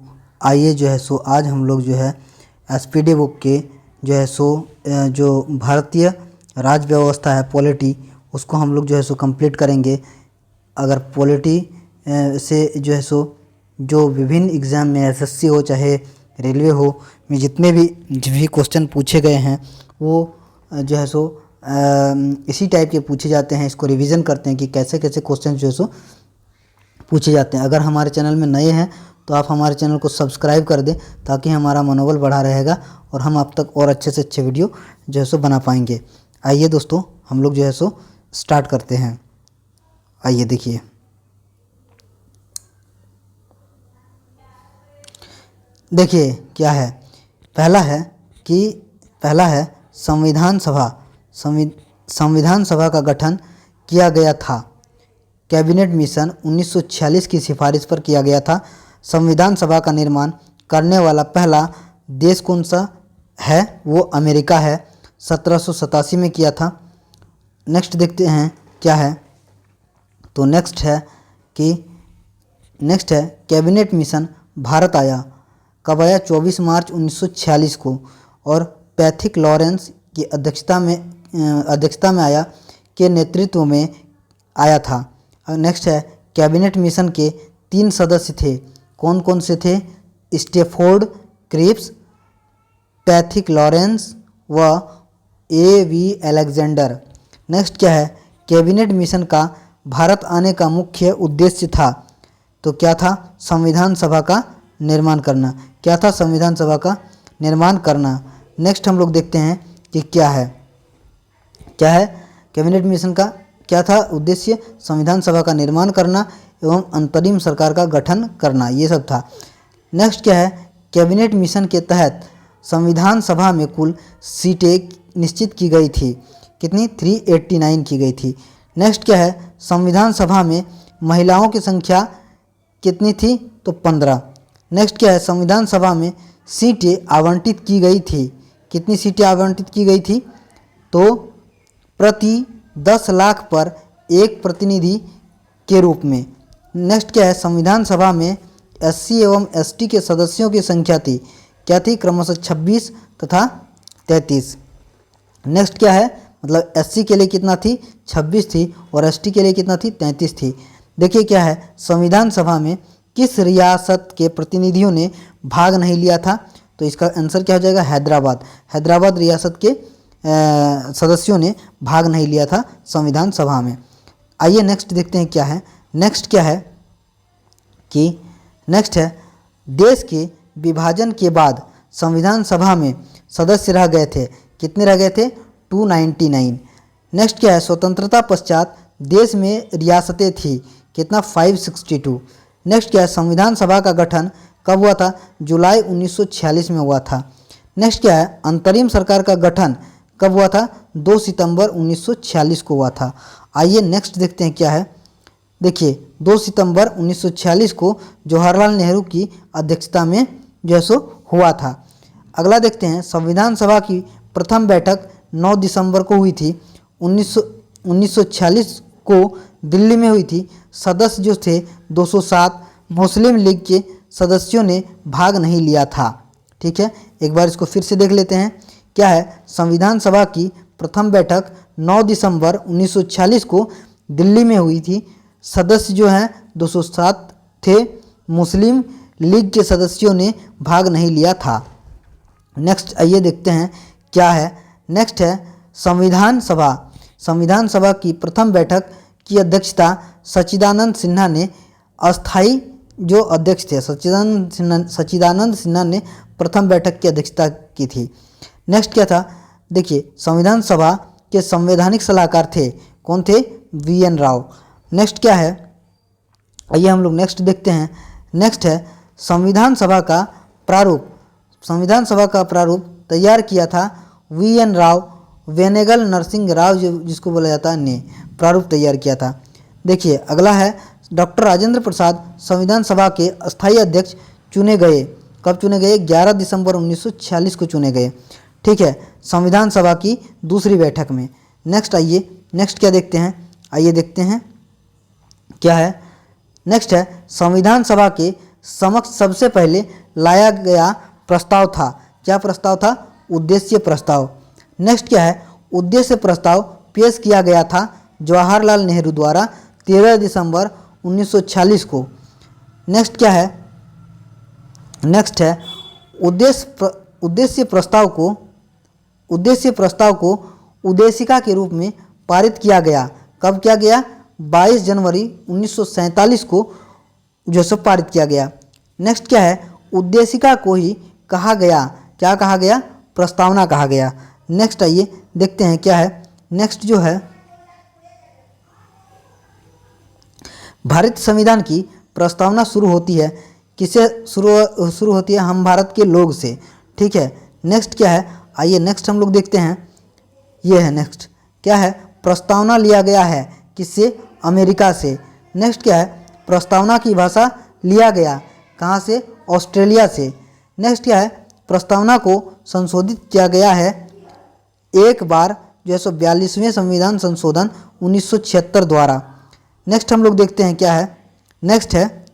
आइए जो है सो आज हम लोग जो है एसपीडी बुक के जो है सो जो भारतीय राज्य व्यवस्था है पॉलिटी, उसको हम लोग जो है सो कंप्लीट करेंगे। अगर पॉलिटी से जो है सो जो विभिन्न एग्ज़ाम में एसएससी हो चाहे रेलवे हो में जितने भी क्वेश्चन पूछे गए हैं वो जो है सो इसी टाइप के पूछे जाते हैं। इसको रिवीजन करते हैं कि कैसे कैसे क्वेश्चन जो है सो पूछे जाते हैं। अगर हमारे चैनल में नए हैं तो आप हमारे चैनल को सब्सक्राइब कर दें ताकि हमारा मनोबल बढ़ा रहेगा और हम आप तक और अच्छे से अच्छे वीडियो जो है सो बना पाएंगे। आइए दोस्तों हम लोग जो है सो स्टार्ट करते हैं। आइए देखिए, देखिए क्या है। पहला है संविधान सभा का गठन किया गया था। कैबिनेट मिशन 1946 की सिफारिश पर किया गया था। संविधान सभा का निर्माण करने वाला पहला देश कौन सा है? वो अमेरिका है, 1787 में किया था। नेक्स्ट देखते हैं क्या है। तो नेक्स्ट है कैबिनेट मिशन भारत आया कब आया? 24 मार्च 1946 को और पैथिक लॉरेंस की अध्यक्षता में आया के नेतृत्व में आया था। नेक्स्ट है कैबिनेट मिशन के 3 सदस्य थे। कौन कौन से थे? स्टेफोर्ड क्रिप्स, पैथिक लॉरेंस व A.V. अलेक्जेंडर। नेक्स्ट क्या है? कैबिनेट मिशन का भारत आने का मुख्य उद्देश्य था। तो क्या था? संविधान सभा का निर्माण करना। क्या था? संविधान सभा का निर्माण करना। नेक्स्ट हम लोग देखते हैं कि क्या है कैबिनेट मिशन का क्या था उद्देश्य? संविधान सभा का निर्माण करना एवं अंतरिम सरकार का गठन करना, ये सब था। नेक्स्ट क्या है? कैबिनेट मिशन के तहत संविधान सभा में कुल सीटें निश्चित की गई थी। कितनी? 389 की गई थी। नेक्स्ट क्या है? संविधान सभा में महिलाओं की संख्या कितनी थी? तो 15। नेक्स्ट क्या है? संविधान सभा में सीटें आवंटित की गई थी। कितनी सीटें आवंटित की गई थी? तो प्रति 10 लाख पर एक प्रतिनिधि के रूप में। नेक्स्ट क्या है? संविधान सभा में एससी एवं एसटी के सदस्यों की संख्या थी। क्या थी? क्रमशः 26 तथा 33। नेक्स्ट क्या है? मतलब एससी के लिए कितना थी? 26 थी और एसटी के लिए कितना थी? 33 थी। देखिए क्या है, संविधान सभा में किस रियासत के प्रतिनिधियों ने भाग नहीं लिया था? तो इसका आंसर क्या हो जाएगा? हैदराबाद रियासत के सदस्यों ने भाग नहीं लिया था संविधान सभा में। आइए नेक्स्ट देखते हैं क्या है। नेक्स्ट है देश के विभाजन के बाद संविधान सभा में सदस्य रह गए थे। कितने रह गए थे? 299। नेक्स्ट क्या है? स्वतंत्रता पश्चात देश में रियासतें थी। कितना? 562। नेक्स्ट क्या है? संविधान सभा का गठन कब हुआ था? जुलाई 1946 में हुआ था। नेक्स्ट क्या है? अंतरिम सरकार का गठन कब हुआ था? 2 सितंबर 1946 को हुआ था। आइए नेक्स्ट देखते हैं क्या है। देखिए 2 सितंबर 1946 को जवाहरलाल नेहरू की अध्यक्षता में जो है सो हुआ था। अगला देखते हैं, संविधान सभा की प्रथम बैठक 9 दिसंबर को हुई थी। 1946 को दिल्ली में हुई थी। सदस्य जो थे 207। मुस्लिम लीग के सदस्यों ने भाग नहीं लिया था। ठीक है, एक बार इसको फिर से देख लेते हैं। क्या है? संविधान सभा की प्रथम बैठक 9 दिसंबर 1946 को दिल्ली में हुई थी। सदस्य जो हैं 207 थे। मुस्लिम लीग के सदस्यों ने भाग नहीं लिया था। नेक्स्ट आइए देखते हैं क्या है। नेक्स्ट है संविधान सभा की प्रथम बैठक की अध्यक्षता सच्चिदानंद सिन्हा ने अस्थाई जो अध्यक्ष थे सच्चिदानंद सिन्हा ने प्रथम बैठक की अध्यक्षता की थी। नेक्स्ट क्या था? देखिए संविधान सभा के संवैधानिक सलाहकार थे। कौन थे? VN राव। नेक्स्ट क्या है? आइए हम लोग नेक्स्ट देखते हैं। नेक्स्ट है संविधान सभा का प्रारूप तैयार किया था VN राव, वेनेगल नरसिंह राव जिसको बोला जाता है ने प्रारूप तैयार किया था। देखिए अगला है डॉक्टर राजेंद्र प्रसाद संविधान सभा के अस्थायी अध्यक्ष चुने गए। कब चुने गए? 11 दिसंबर 1946 को चुने गए। ठीक है, संविधान सभा की दूसरी बैठक में। नेक्स्ट आइए नेक्स्ट क्या देखते हैं। आइए देखते हैं क्या है। नेक्स्ट है संविधान सभा के समक्ष सबसे पहले लाया गया प्रस्ताव था? क्या प्रस्ताव था? उद्देश्य प्रस्ताव। नेक्स्ट क्या है? उद्देश्य प्रस्ताव पेश किया गया था जवाहरलाल नेहरू द्वारा 13 दिसंबर 1946 को। नेक्स्ट क्या है? नेक्स्ट है उद्देश्य प्रस्ताव को उद्देशिका के रूप में पारित किया गया। कब किया गया? 22 जनवरी 1947 को जो सो पारित किया गया। नेक्स्ट क्या है? उद्देशिका को ही कहा गया, क्या कहा गया? प्रस्तावना कहा गया। नेक्स्ट आइए देखते हैं क्या है। नेक्स्ट जो है, भारतीय संविधान की प्रस्तावना शुरू होती है किससे शुरू होती है? हम भारत के लोग से। ठीक है। नेक्स्ट क्या है? आइए नेक्स्ट हम लोग देखते हैं। ये है नेक्स्ट क्या है? प्रस्तावना लिया गया है किससे? अमेरिका से। नेक्स्ट क्या है? प्रस्तावना की भाषा लिया गया कहाँ से? ऑस्ट्रेलिया से। नेक्स्ट क्या है? प्रस्तावना को संशोधित किया गया है एक बार जो है सो 42वें संविधान संशोधन 1976 द्वारा। नेक्स्ट हम लोग देखते हैं क्या है। नेक्स्ट है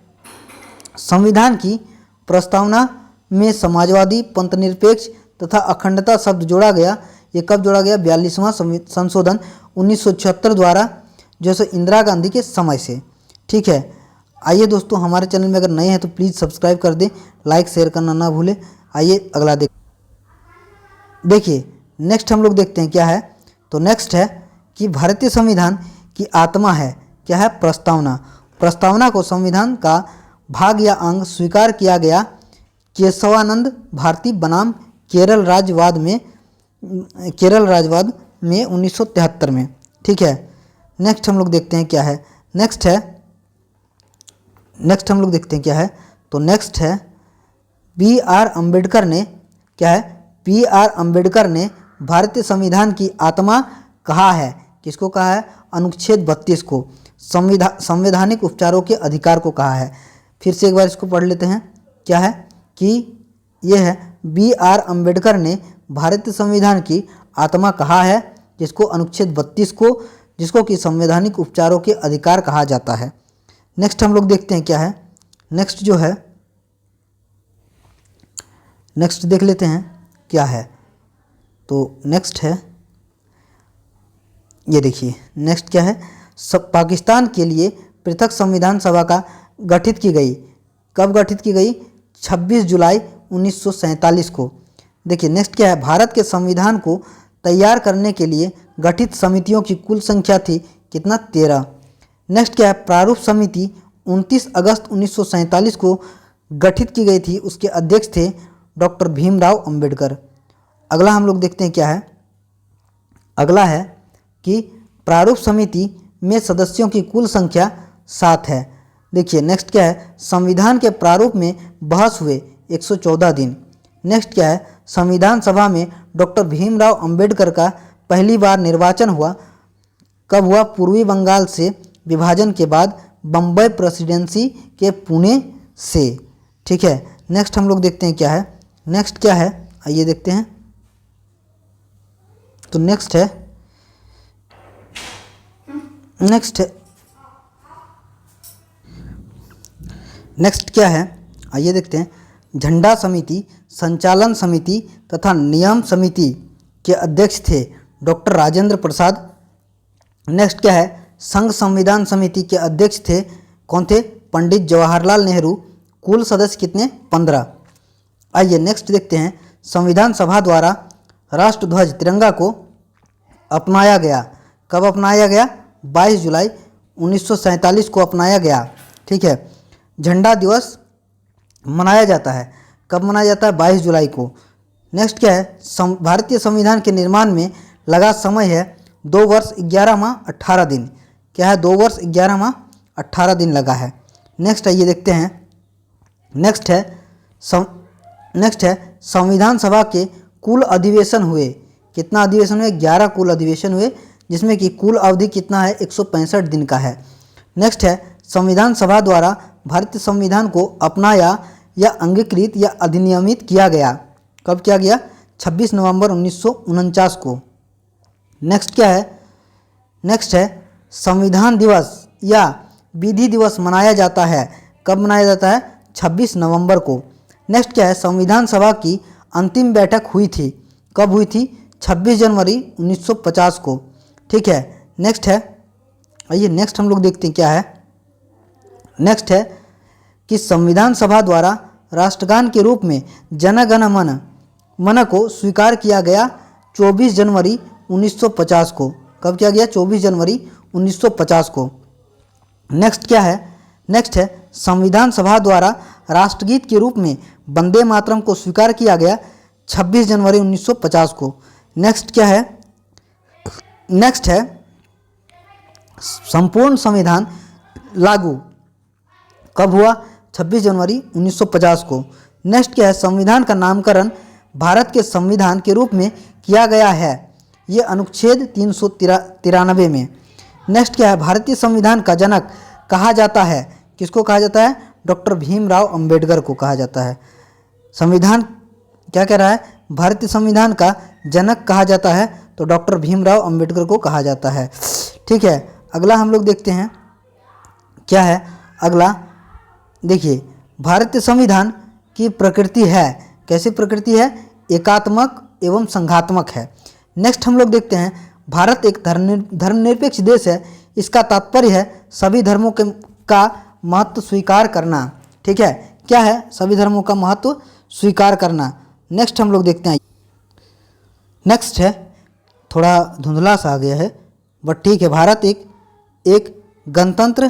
संविधान की प्रस्तावना में समाजवादी, पंथनिरपेक्ष तथा अखंडता शब्द जोड़ा गया। ये कब जोड़ा गया? 42वां संशोधन 1976 द्वारा जो है इंदिरा गांधी के समय से। ठीक है। आइए दोस्तों, हमारे चैनल में अगर नए हैं तो प्लीज़ सब्सक्राइब कर दें, लाइक शेयर करना ना भूलें। आइए अगला देखिए नेक्स्ट हम लोग देखते हैं क्या है। तो नेक्स्ट है कि भारतीय संविधान की आत्मा है क्या है? प्रस्तावना। प्रस्तावना को संविधान का भाग या अंग स्वीकार किया गया केशवानंद भारती बनाम केरल राज्यवाद में 1973 में। ठीक है। नेक्स्ट हम लोग देखते हैं क्या है। नेक्स्ट हम लोग देखते हैं क्या है। तो नेक्स्ट है B.R. अम्बेडकर ने क्या है? B.R. अम्बेडकर ने भारतीय संविधान की आत्मा कहा है। किसको कहा है? अनुच्छेद 32 को, संवैधानिक उपचारों के अधिकार को कहा है। फिर से एक बार इसको पढ़ लेते हैं। क्या है कि ये है B.R. अम्बेडकर ने भारतीय संविधान की आत्मा कहा है, जिसको अनुच्छेद 32 को, जिसको कि संवैधानिक उपचारों के अधिकार कहा जाता है। नेक्स्ट हम लोग देखते हैं क्या है। नेक्स्ट जो है, नेक्स्ट देख लेते हैं क्या है। तो नेक्स्ट है, ये देखिए नेक्स्ट क्या है। पाकिस्तान के लिए पृथक संविधान सभा का गठित की गई। कब गठित की गई? 26 जुलाई 1947 को। देखिए नेक्स्ट क्या है। भारत के संविधान को तैयार करने के लिए गठित समितियों की कुल संख्या थी कितना? 13। नेक्स्ट क्या है? प्रारूप समिति 29 अगस्त 1947 को गठित की गई थी। उसके अध्यक्ष थे डॉक्टर भीमराव अंबेडकर। अगला हम लोग देखते हैं क्या है। अगला है कि प्रारूप समिति में सदस्यों की कुल संख्या 7 है। देखिए नेक्स्ट क्या है। संविधान के प्रारूप में बहस हुए 114 दिन। नेक्स्ट क्या है। संविधान सभा में डॉक्टर भीमराव अंबेडकर का पहली बार निर्वाचन हुआ। कब हुआ? पूर्वी बंगाल से विभाजन के बाद बम्बई प्रेसिडेंसी के पुणे से। ठीक है। नेक्स्ट हम लोग देखते हैं क्या है। नेक्स्ट क्या है, आइए देखते हैं। तो नेक्स्ट है नेक्स्ट क्या है, आइए देखते हैं। झंडा समिति, संचालन समिति तथा नियम समिति के अध्यक्ष थे डॉक्टर राजेंद्र प्रसाद। नेक्स्ट क्या है, संघ संविधान समिति के अध्यक्ष थे कौन थे? पंडित जवाहरलाल नेहरू। कुल सदस्य कितने? 15। आइए नेक्स्ट देखते हैं। संविधान सभा द्वारा राष्ट्रध्वज तिरंगा को अपनाया गया। कब अपनाया गया? 22 जुलाई 1947 को अपनाया गया। ठीक है। झंडा दिवस मनाया जाता है। कब मनाया जाता है? 22 जुलाई को। नेक्स्ट क्या है, भारतीय संविधान के निर्माण में लगा समय है 2 वर्ष 11 माह 18 दिन। क्या है? 2 वर्ष 11 माह 18 दिन लगा है। नेक्स्ट आइए देखते हैं। नेक्स्ट है संविधान सभा के कुल अधिवेशन हुए। कितना अधिवेशन हुए? 11 कुल अधिवेशन हुए, जिसमें कि कुल अवधि कितना है? 165 दिन का है। नेक्स्ट है संविधान सभा द्वारा भारतीय संविधान को अपनाया या अंगीकृत या अधिनियमित किया गया। कब किया गया? 26 नवंबर 1949 को। नेक्स्ट क्या है? नेक्स्ट है संविधान दिवस या विधि दिवस मनाया जाता है। कब मनाया जाता है? 26 नवंबर को। नेक्स्ट क्या है, संविधान सभा की अंतिम बैठक हुई थी, कब हुई थी, 26 जनवरी 1950 को। ठीक है, नेक्स्ट है, आइए नेक्स्ट हम लोग देखते हैं क्या है। नेक्स्ट है कि संविधान सभा द्वारा राष्ट्रगान के रूप में जन गण मन को स्वीकार किया गया 24 जनवरी 1950 को। कब किया गया, 24 जनवरी 1950 को। नेक्स्ट क्या है, नेक्स्ट है संविधान सभा द्वारा राष्ट्रगीत के रूप में वंदे मातरम को स्वीकार किया गया 26 जनवरी 1950 को। नेक्स्ट क्या है, नेक्स्ट है संपूर्ण संविधान लागू कब हुआ, 26 जनवरी 1950 को। नेक्स्ट क्या है, संविधान का नामकरण भारत के संविधान के रूप में किया गया है, ये अनुच्छेद 393 में। नेक्स्ट क्या है, भारतीय संविधान का जनक कहा जाता है, किसको कहा जाता है, डॉक्टर भीमराव अंबेडकर को कहा जाता है। संविधान क्या कह रहा है, भारतीय संविधान का जनक कहा जाता है, तो डॉक्टर भीमराव अंबेडकर को कहा जाता है। ठीक है, अगला हम लोग देखते हैं क्या है। अगला देखिए, भारतीय संविधान की प्रकृति है, कैसी प्रकृति है, एकात्मक एवं संघात्मक है। नेक्स्ट हम लोग देखते हैं, भारत एक धर्मनिरपेक्ष देश है, इसका तात्पर्य है सभी धर्मों का महत्व स्वीकार करना। ठीक है, क्या है, सभी धर्मों का महत्व स्वीकार करना। नेक्स्ट हम लोग देखते हैं, नेक्स्ट है, थोड़ा धुंधला सा आ गया है बट ठीक है, भारत एक गणतंत्र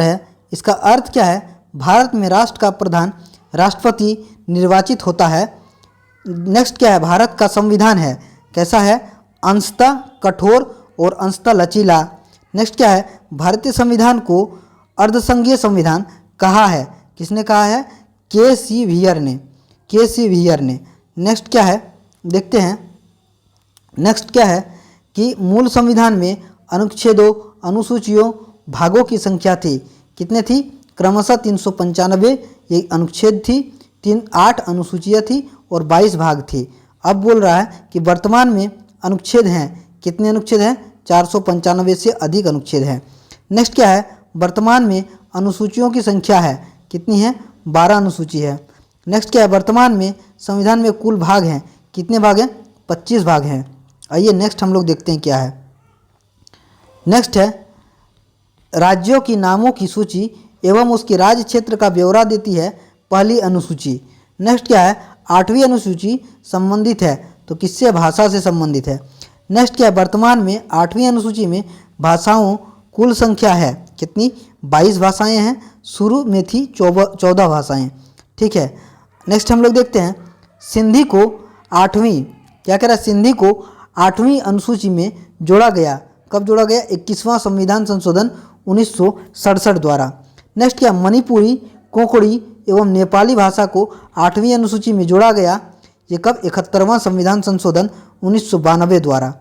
है। इसका अर्थ क्या है, भारत में राष्ट्र का प्रधान राष्ट्रपति निर्वाचित होता है। नेक्स्ट क्या है, भारत का संविधान है, कैसा है, अंशतः कठोर और अंशतः लचीला। नेक्स्ट क्या है, भारतीय संविधान को अर्धसंघीय संविधान कहा है, किसने कहा है, के.सी. व्हीयर ने। नेक्स्ट क्या है, देखते हैं। नेक्स्ट क्या है कि मूल संविधान में अनुच्छेदों, अनुसूचियों, भागों की संख्या थी, कितने थी, क्रमशः 395 ये अनुच्छेद थी, 8 अनुसूचियाँ थी और 22 भाग थी। अब बोल रहा है कि वर्तमान में अनुच्छेद हैं, कितने अनुच्छेद हैं, 495 से अधिक अनुच्छेद हैं। नेक्स्ट क्या है, वर्तमान में अनुसूचियों की संख्या है, कितनी है, 12 अनुसूची है। नेक्स्ट क्या है, वर्तमान में संविधान में कुल भाग हैं, कितने भाग हैं, 25 भाग हैं। आइए नेक्स्ट हम लोग देखते हैं क्या है। नेक्स्ट है, राज्यों की नामों की सूची एवं उसके राज्य क्षेत्र का ब्यौरा देती है पहली अनुसूची। नेक्स्ट क्या है, 8वीं अनुसूची संबंधित है, तो किससे, भाषा से संबंधित है। नेक्स्ट क्या है, वर्तमान में 8वीं अनुसूची में भाषाओं कुल संख्या है, कितनी, 22 भाषाएं हैं, शुरू में थी 14 भाषाएं। ठीक है, नेक्स्ट हम लोग देखते हैं, सिंधी को 8वीं, क्या कह रहा है, सिंधी को 8वीं अनुसूची में जोड़ा गया, कब जोड़ा गया, 21वां संविधान संशोधन 1967 द्वारा। नेक्स्ट क्या, मणिपुरी, कोंकणी एवं नेपाली भाषा को 8वीं अनुसूची में जोड़ा गया, ये कब, 71वां संविधान संशोधन 1992 द्वारा।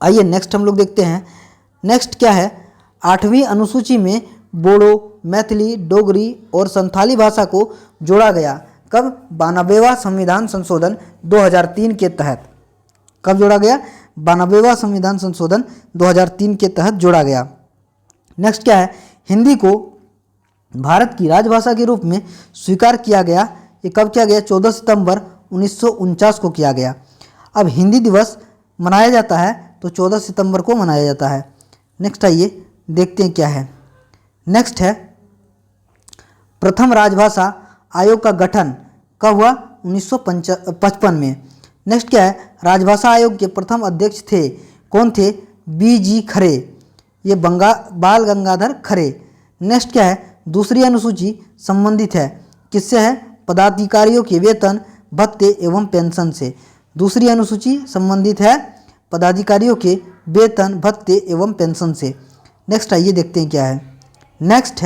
आइए नेक्स्ट हम लोग देखते हैं। नेक्स्ट क्या है, 8वीं अनुसूची में बोडो, मैथिली, डोगरी और संथाली भाषा को जोड़ा गया, कब, 92वां संविधान संशोधन 2003 के तहत। कब जोड़ा गया, 92वां संविधान संशोधन 2003 के तहत जोड़ा गया। नेक्स्ट क्या है, हिंदी को भारत की राजभाषा के रूप में स्वीकार किया गया, ये कब किया गया, 14 सितंबर 1949 को किया गया। अब हिंदी दिवस मनाया जाता है तो 14 सितंबर को मनाया जाता है। नेक्स्ट आइए देखते हैं क्या है। नेक्स्ट है, प्रथम राजभाषा आयोग का गठन कब हुआ, 1955 में। नेक्स्ट क्या है, राजभाषा आयोग के प्रथम अध्यक्ष थे, कौन थे, B.G. खरे, ये बाल गंगाधर खरे। नेक्स्ट क्या है, दूसरी अनुसूची संबंधित है, किससे है, पदाधिकारियों के वेतन, भत्ते एवं पेंशन से। दूसरी अनुसूची संबंधित है पदाधिकारियों के वेतन, भत्ते एवं पेंशन से। नेक्स्ट आइए देखते हैं क्या है। नेक्स्ट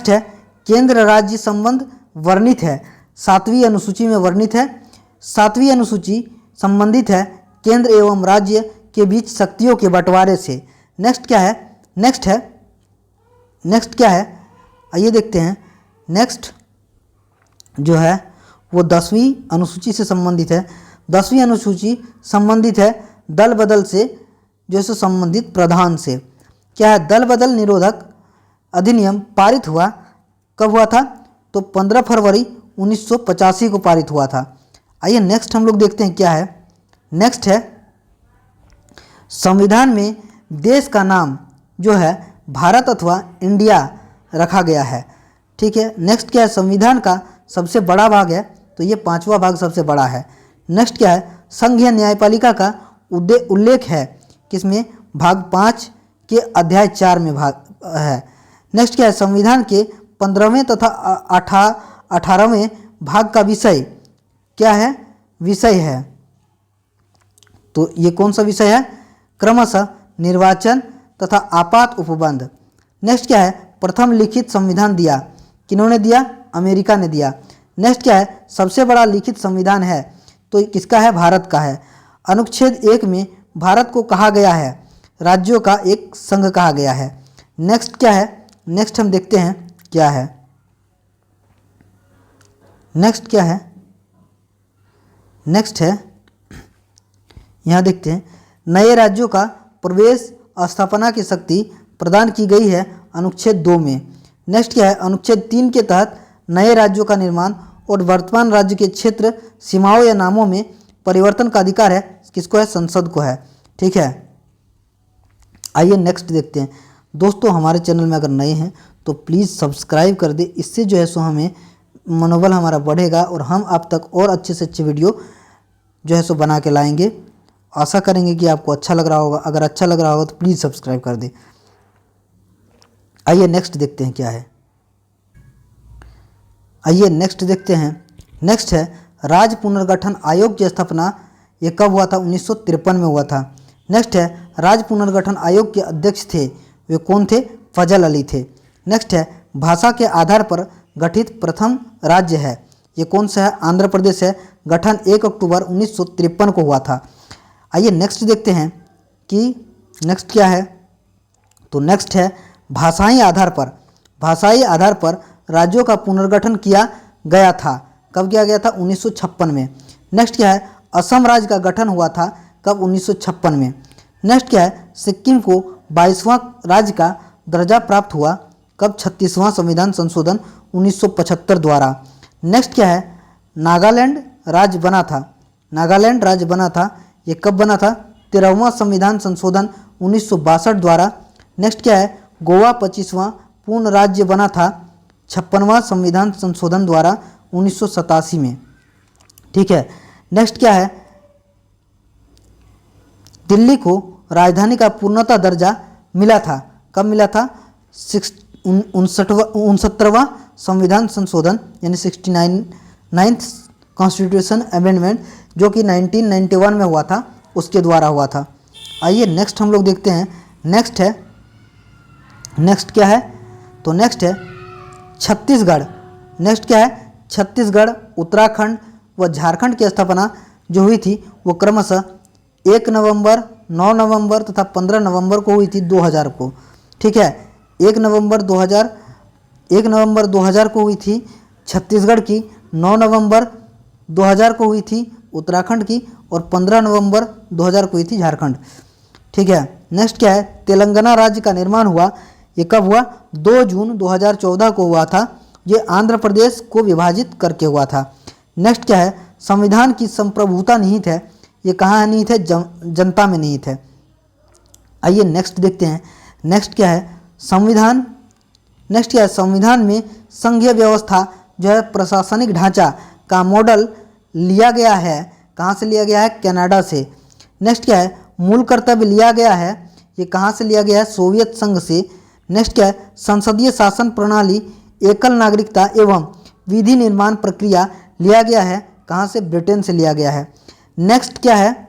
है केंद्र राज्य संबंध वर्णित है, 7वीं अनुसूची में वर्णित है। 7वीं अनुसूची संबंधित है केंद्र एवं राज्य के बीच शक्तियों के बंटवारे से। नेक्स्ट क्या है, आइए देखते हैं। नेक्स्ट जो है वो 10वीं अनुसूची से संबंधित है। 10वीं अनुसूची संबंधित है दल बदल से, जो से संबंधित प्रधान से। क्या है, दल बदल निरोधक अधिनियम पारित हुआ कब हुआ था? तो 15 फरवरी 1985 को पारित हुआ था। आइए नेक्स्ट हम लोग देखते हैं क्या है। नेक्स्ट है संविधान में देश का नाम जो है भारत अथवा इंडिया रखा गया है। ठीक है, नेक्स्ट क्या है? संविधान का सबसे बड़ा भाग है, तो ये 5वां भाग सबसे बड़ा है। नेक्स्ट क्या है? संघीय न्यायपालिका का उल्लेख है किसमें? भाग 5 के अध्याय 4 में भाग है। नेक्स्ट क्या है? संविधान के 15वें तथा 18वें भाग का विषय क्या है? विषय है, तो ये कौन सा विषय है? क्रमशः निर्वाचन तथा आपात उपबंध। नेक्स्ट क्या है? प्रथम लिखित संविधान दिया, किन्होंने दिया? अमेरिका ने दिया। नेक्स्ट क्या है? सबसे बड़ा लिखित संविधान है, तो किसका है? भारत का है। अनुच्छेद 1 में भारत को कहा गया है राज्यों का एक संघ कहा गया है। नेक्स्ट क्या है? नेक्स्ट हम देखते हैं क्या है। नेक्स्ट क्या है? नेक्स्ट है, यहाँ देखते हैं, नए राज्यों का प्रवेश स्थापना की शक्ति प्रदान की गई है अनुच्छेद 2 में। नेक्स्ट क्या है? अनुच्छेद 3 के तहत नए राज्यों का निर्माण और वर्तमान राज्य के क्षेत्र सीमाओं या नामों में परिवर्तन का अधिकार है किसको है? संसद को है। ठीक है, आइए नेक्स्ट देखते हैं। दोस्तों हमारे चैनल में अगर नए हैं तो प्लीज़ सब्सक्राइब कर दे, इससे जो है सो हमें मनोबल हमारा बढ़ेगा और हम आप तक और अच्छे से अच्छे वीडियो जो है सो बना के लाएंगे। आशा करेंगे कि आपको अच्छा लग रहा होगा। अगर अच्छा लग रहा होगा तो प्लीज़ सब्सक्राइब कर दे। आइए नेक्स्ट देखते हैं क्या है। आइए नेक्स्ट देखते हैं। नेक्स्ट है राज्य पुनर्गठन आयोग की स्थापना, ये कब हुआ था? 1953 में हुआ था। नेक्स्ट है राज्य पुनर्गठन आयोग के अध्यक्ष थे, वे कौन थे? फजल अली थे। नेक्स्ट है भाषा के आधार पर गठित प्रथम राज्य है, ये कौन सा है? आंध्र प्रदेश है। गठन 1 अक्टूबर 1953 को हुआ था। आइए नेक्स्ट देखते हैं कि नेक्स्ट क्या है। तो नेक्स्ट है भाषाई आधार पर राज्यों का पुनर्गठन किया गया था, कब किया गया था? 1956 में। नेक्स्ट क्या है? असम राज्य का गठन हुआ था कब? 1956 में। नेक्स्ट क्या है? सिक्किम को 22वां राज्य का दर्जा प्राप्त हुआ कब? 36वां संविधान संशोधन 1975 द्वारा। नेक्स्ट क्या है? नागालैंड राज्य बना था, ये कब बना था? 13वां संविधान संशोधन 1962 द्वारा। नेक्स्ट क्या है? गोवा 25वां पूर्ण राज्य बना था 56वां संविधान संशोधन द्वारा 1987 में। ठीक है, नेक्स्ट क्या है? दिल्ली को राजधानी का पूर्णतः दर्जा मिला था, कब मिला था? 69वां संविधान संशोधन यानी 69th कॉन्स्टिट्यूशन अमेंडमेंट जो कि 1991 में हुआ था, उसके द्वारा हुआ था। आइए नेक्स्ट हम लोग देखते हैं। नेक्स्ट है, नेक्स्ट क्या है? तो नेक्स्ट है छत्तीसगढ़। नेक्स्ट क्या है? छत्तीसगढ़, उत्तराखंड व झारखंड की स्थापना जो हुई थी वो क्रमशः 1 नवंबर, 9 नवंबर तथा 15 नवंबर को हुई थी 2000 को। ठीक है, 1 नवंबर 2000 को हुई थी छत्तीसगढ़ की, 9 नवंबर 2000 को हुई थी उत्तराखंड की और 15 नवंबर 2000 को हुई थी झारखंड। ठीक है, नेक्स्ट क्या है? तेलंगाना राज्य का निर्माण हुआ, ये कब हुआ? 2 जून 2014 को हुआ था, ये आंध्र प्रदेश को विभाजित करके हुआ था। नेक्स्ट क्या है? संविधान की संप्रभुता निहित है, ये कहाँ निहित है? जनता में निहित है। आइए नेक्स्ट देखते हैं। नेक्स्ट क्या है? संविधान। नेक्स्ट क्या है? संविधान में संघीय व्यवस्था जो है प्रशासनिक ढांचा का मॉडल लिया गया है, कहाँ से लिया गया है? कनाडा से। नेक्स्ट क्या है? मूल कर्तव्य लिया गया है, ये कहाँ से लिया गया है? सोवियत संघ से। नेक्स्ट क्या है? संसदीय शासन प्रणाली, एकल नागरिकता एवं विधि निर्माण प्रक्रिया लिया गया है, कहाँ से? ब्रिटेन से लिया गया है। नेक्स्ट क्या है?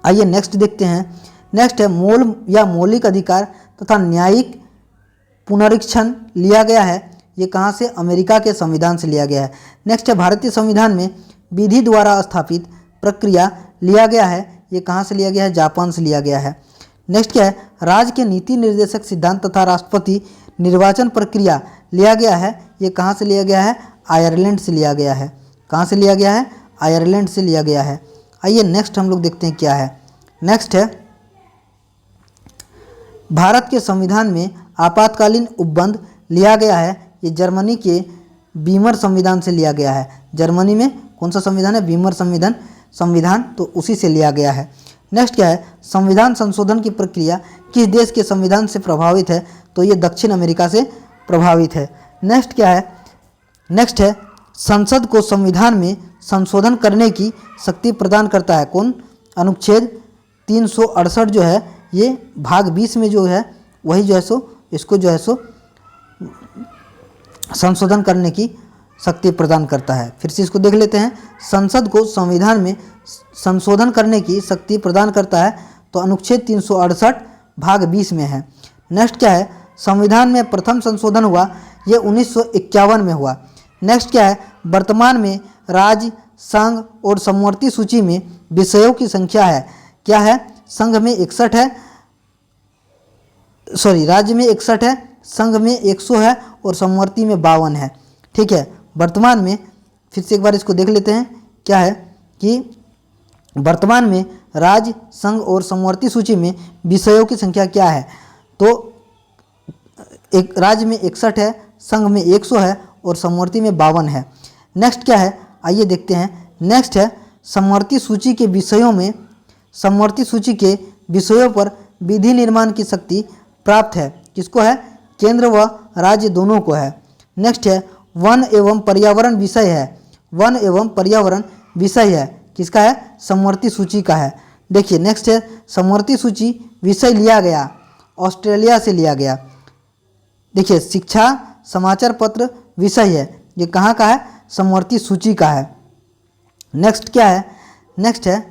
आइए नेक्स्ट देखते हैं। नेक्स्ट है मूल या मौलिक अधिकार तथा न्यायिक पुनरीक्षण लिया गया है, ये कहाँ से? अमेरिका के संविधान से लिया गया है। नेक्स्ट है भारतीय संविधान में विधि द्वारा स्थापित प्रक्रिया लिया गया है, ये कहाँ से लिया गया है? जापान से लिया गया है। नेक्स्ट क्या है? राज्य के नीति निर्देशक सिद्धांत तथा राष्ट्रपति निर्वाचन प्रक्रिया लिया गया है, ये कहाँ से लिया गया है? आयरलैंड से लिया गया है। कहाँ से लिया गया है? आयरलैंड से लिया गया है। आइए नेक्स्ट हम लोग देखते हैं क्या है। नेक्स्ट है भारत के संविधान में आपातकालीन उपबंध लिया गया है, ये जर्मनी के वीमर संविधान से लिया गया है। जर्मनी में कौन सा संविधान है? वीमर संविधान, तो उसी से लिया गया है। नेक्स्ट क्या है? संविधान संशोधन की प्रक्रिया किस देश के संविधान से प्रभावित है? तो ये दक्षिण अमेरिका से प्रभावित है। नेक्स्ट क्या है? नेक्स्ट है संसद को संविधान में संशोधन करने की शक्ति प्रदान करता है कौन? अनुच्छेद 368 जो है ये भाग 20 में जो है वही जो है सो इसको जो है सो संशोधन करने की शक्ति प्रदान करता है। फिर से इसको देख लेते हैं। संसद को संविधान में संशोधन करने की शक्ति प्रदान करता है तो अनुच्छेद 368 भाग 20 में है। नेक्स्ट क्या है? संविधान में प्रथम संशोधन हुआ ये 1951 में हुआ। नेक्स्ट क्या है? वर्तमान में राज्य, संघ और समवर्ती सूची में विषयों की संख्या है क्या है? संघ में 61 है, राज्य में 61 है, संघ में 100 है और समवर्ती में 52 है। ठीक है, वर्तमान में फिर से एक बार इसको देख लेते हैं। क्या है कि वर्तमान में राज्य, संघ और समवर्ती सूची में विषयों की संख्या क्या है? तो एक राज्य में 61 है, संघ में 100 है और समवर्ती में 52 है। नेक्स्ट क्या है? आइए देखते हैं। नेक्स्ट है समवर्ती सूची के विषयों पर विधि निर्माण की शक्ति प्राप्त है किसको है? केंद्र व राज्य दोनों को है। नेक्स्ट है वन एवं पर्यावरण विषय है। वन एवं पर्यावरण विषय है किसका है? समवर्ती सूची का है। देखिए नेक्स्ट है समवर्ती सूची विषय लिया गया ऑस्ट्रेलिया से लिया गया। देखिए शिक्षा समाचार पत्र विषय है, ये कहाँ का है? समवर्ती सूची का है। नेक्स्ट क्या है? नेक्स्ट है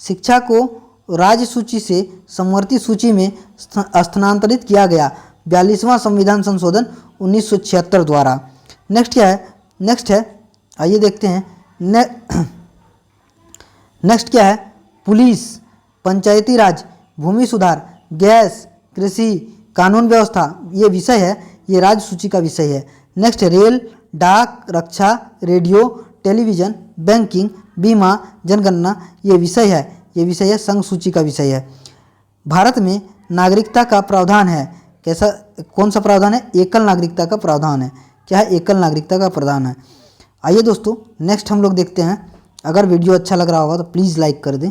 शिक्षा को राज्य सूची से समवर्ती सूची में स्थानांतरित किया गया 42वां संविधान संशोधन 1976 द्वारा। नेक्स्ट क्या है? नेक्स्ट है आइए देखते हैं। नेक्स्ट क्या है? पुलिस, पंचायती राज, भूमि सुधार, गैस, कृषि, कानून व्यवस्था, ये विषय है, ये राज्य सूची का विषय है। नेक्स्ट है रेल, डाक, रक्षा, रेडियो, टेलीविज़न, बैंकिंग, बीमा, जनगणना, ये विषय है संघ सूची का विषय है। भारत में नागरिकता का प्रावधान है कैसा? कौन सा प्रावधान है? एकल नागरिकता का प्रावधान है। क्या है? एकल नागरिकता का प्रावधान है। आइए दोस्तों नेक्स्ट हम लोग देखते हैं। अगर वीडियो अच्छा लग रहा होगा तो प्लीज़ लाइक कर दें।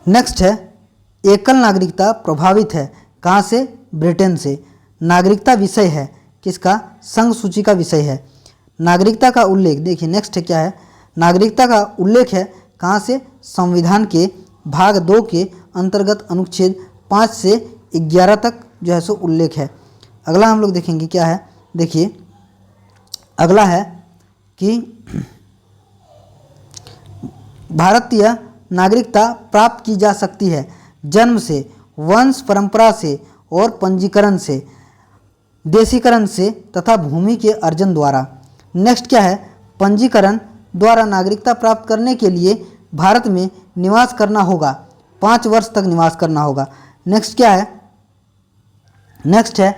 नेक्स्ट है एकल नागरिकता प्रभावित है कहाँ से? ब्रिटेन से। नागरिकता विषय है किसका? संघ सूची का विषय है। नागरिकता का उल्लेख देखिए नेक्स्ट है क्या है? नागरिकता का उल्लेख है कहाँ से? संविधान के भाग 2 के अंतर्गत अनुच्छेद 5 से 11 तक जो है सो उल्लेख है। अगला हम लोग देखेंगे क्या है? देखिए अगला है कि भारतीय नागरिकता प्राप्त की जा सकती है जन्म से, वंश परंपरा से और पंजीकरण से, देशीकरण से तथा भूमि के अर्जन द्वारा। नेक्स्ट क्या है? पंजीकरण द्वारा नागरिकता प्राप्त करने के लिए भारत में निवास करना होगा, 5 वर्ष तक निवास करना होगा। नेक्स्ट क्या है? नेक्स्ट है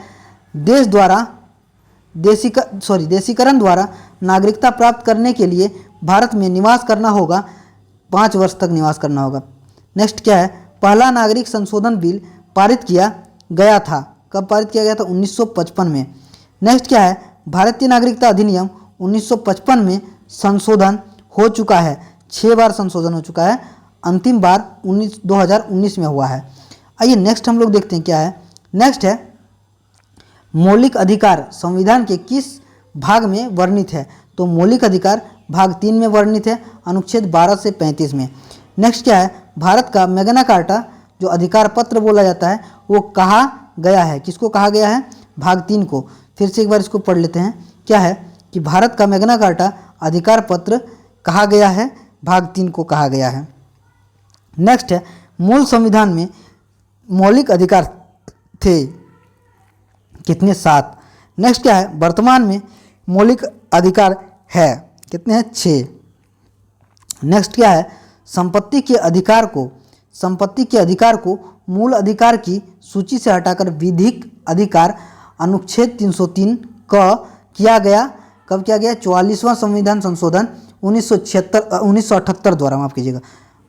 देशीकरण द्वारा नागरिकता प्राप्त करने के लिए भारत में निवास करना होगा, 5 वर्ष तक निवास करना होगा। नेक्स्ट क्या है? पहला नागरिक संशोधन बिल पारित किया गया था। कब पारित किया गया था? 1955 में। नेक्स्ट क्या है? भारतीय नागरिकता अधिनियम 1955 में संशोधन हो चुका है, 6 बार संशोधन हो चुका है, अंतिम बार 2019 में हुआ है। आइए नेक्स्ट हम लोग देखते हैं क्या है। नेक्स्ट है मौलिक अधिकार संविधान के किस भाग में वर्णित है? तो मौलिक अधिकार भाग 3 में वर्णित है, अनुच्छेद 12 से 35 में। नेक्स्ट क्या है? भारत का मैग्ना कार्टा जो अधिकार पत्र बोला जाता है वो कहा गया है, किसको कहा गया है? भाग 3 को। फिर से एक बार इसको पढ़ लेते हैं। क्या है कि भारत का मैग्ना कार्टा अधिकार पत्र कहा गया है, भाग 3 को कहा गया है। नेक्स्ट है मूल संविधान में मौलिक अधिकार थे कितने? 7। नेक्स्ट क्या है? वर्तमान में मौलिक अधिकार है कितने हैं? 6। नेक्स्ट क्या है? संपत्ति के अधिकार को मूल अधिकार की सूची से हटाकर विधिक अधिकार अनुच्छेद 303 का किया गया। कब किया गया? 44वां संविधान संशोधन 1978 द्वारा, माफ कीजिएगा,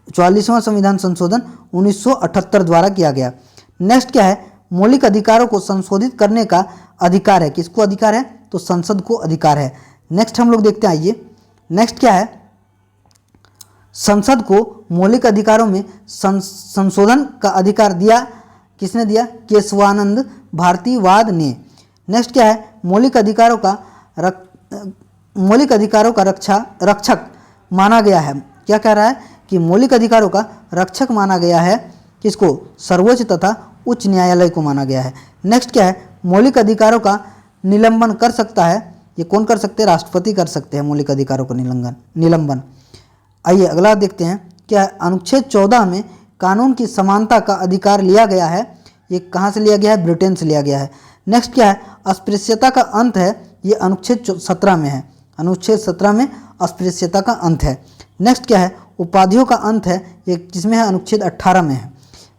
44वां संविधान संशोधन 1978 द्वारा किया गया। नेक्स्ट क्या है? मौलिक अधिकारों को संशोधित करने का अधिकार है। किसको अधिकार है? तो संसद को अधिकार है। नेक्स्ट हम लोग देखते हैं, आइए नेक्स्ट क्या है, संसद को मौलिक अधिकारों में संशोधन का अधिकार दिया, किसने दिया? केशवानंद भारतीवाद ने। नेक्स्ट क्या है, मौलिक अधिकारों का रक्षक माना गया है। क्या कह रहा है कि मौलिक अधिकारों का रक्षक माना गया है, किसको? सर्वोच्च तथा उच्च न्यायालय को माना गया है। नेक्स्ट क्या है, मौलिक अधिकारों का निलंबन कर सकता है, ये कौन कर सकते हैं? राष्ट्रपति कर सकते हैं मौलिक अधिकारों का निलंबन। आइए अगला देखते हैं, क्या है, अनुच्छेद 14 में कानून की समानता का अधिकार लिया गया है। ये कहाँ से लिया गया है? ब्रिटेन से लिया गया है। नेक्स्ट क्या है, अस्पृश्यता का अंत है, ये अनुच्छेद 17 में है। अनुच्छेद 17 में अस्पृश्यता का अंत है। नेक्स्ट क्या है, उपाधियों का अंत है, ये किसमें है? अनुच्छेद 18 में है।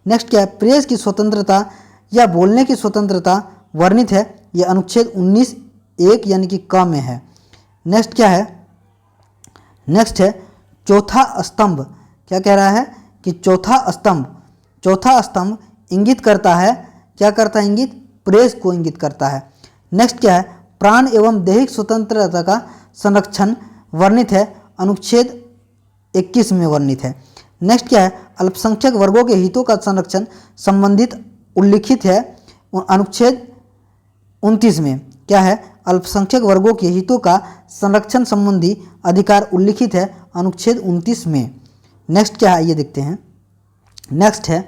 नेक्स्ट क्या है, प्रेस की स्वतंत्रता या बोलने की स्वतंत्रता वर्णित है, ये अनुच्छेद 19(1) यानी कि क में है। नेक्स्ट क्या है, नेक्स्ट है चौथा स्तंभ। क्या कह रहा है कि चौथा स्तंभ इंगित करता है, क्या करता है? इंगित प्रेस को इंगित करता है। नेक्स्ट क्या है, प्राण एवं दैहिक स्वतंत्रता का संरक्षण वर्णित है, अनुच्छेद 21 में वर्णित है। नेक्स्ट क्या है, अल्पसंख्यक वर्गों के हितों का संरक्षण संबंधित उल्लिखित है, अनुच्छेद 29 में। क्या है, अल्पसंख्यक वर्गों के हितों का संरक्षण संबंधी अधिकार उल्लिखित है, अनुच्छेद 29 में। नेक्स्ट क्या है, ये देखते हैं। नेक्स्ट है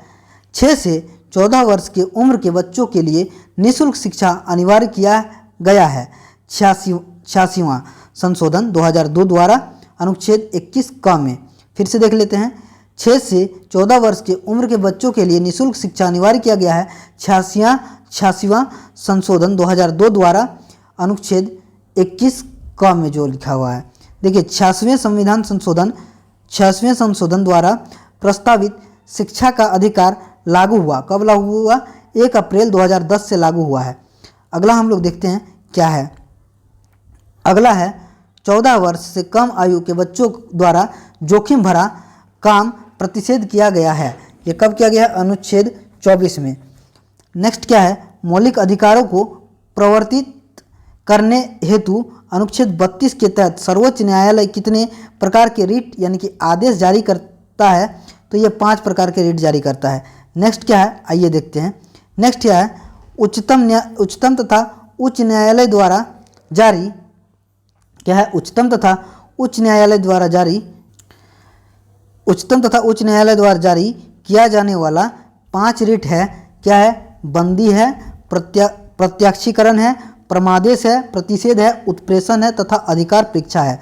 6 से 14 वर्ष की उम्र के बच्चों के लिए निःशुल्क शिक्षा अनिवार्य किया गया है, 86वां संशोधन 2002 द्वारा, अनुच्छेद 21 क में। फिर से देख लेते हैं, 6 से 14 वर्ष की उम्र के बच्चों के लिए निःशुल्क शिक्षा अनिवार्य किया गया है, 86वां संशोधन 2002 द्वारा, अनुच्छेद 21 क में जो लिखा हुआ है। देखिए 86वें संशोधन द्वारा प्रस्तावित शिक्षा का अधिकार लागू हुआ। कब लागू हुआ? 1 अप्रैल 2010 से लागू हुआ है। अगला हम लोग देखते हैं क्या है, अगला है 14 वर्ष से कम आयु के बच्चों द्वारा जोखिम भरा काम प्रतिषेध किया गया है। ये कब किया गया है? अनुच्छेद 24 में। नेक्स्ट क्या है, मौलिक अधिकारों को प्रवर्तित करने हेतु अनुच्छेद 32 के तहत सर्वोच्च न्यायालय कितने प्रकार के रिट यानी कि आदेश जारी करता है? तो ये 5 प्रकार के रिट जारी करता है। नेक्स्ट क्या है, आइए देखते हैं। नेक्स्ट क्या है, उच्चतम तथा उच्च न्यायालय द्वारा जारी, क्या है, उच्चतम तथा उच्च न्यायालय द्वारा जारी किया जाने वाला 5 रिट है। क्या है? बंदी है, प्रत्याक्षीकरण है, प्रमादेश है, प्रतिषेध है, उत्प्रेषण है तथा अधिकार परीक्षा है।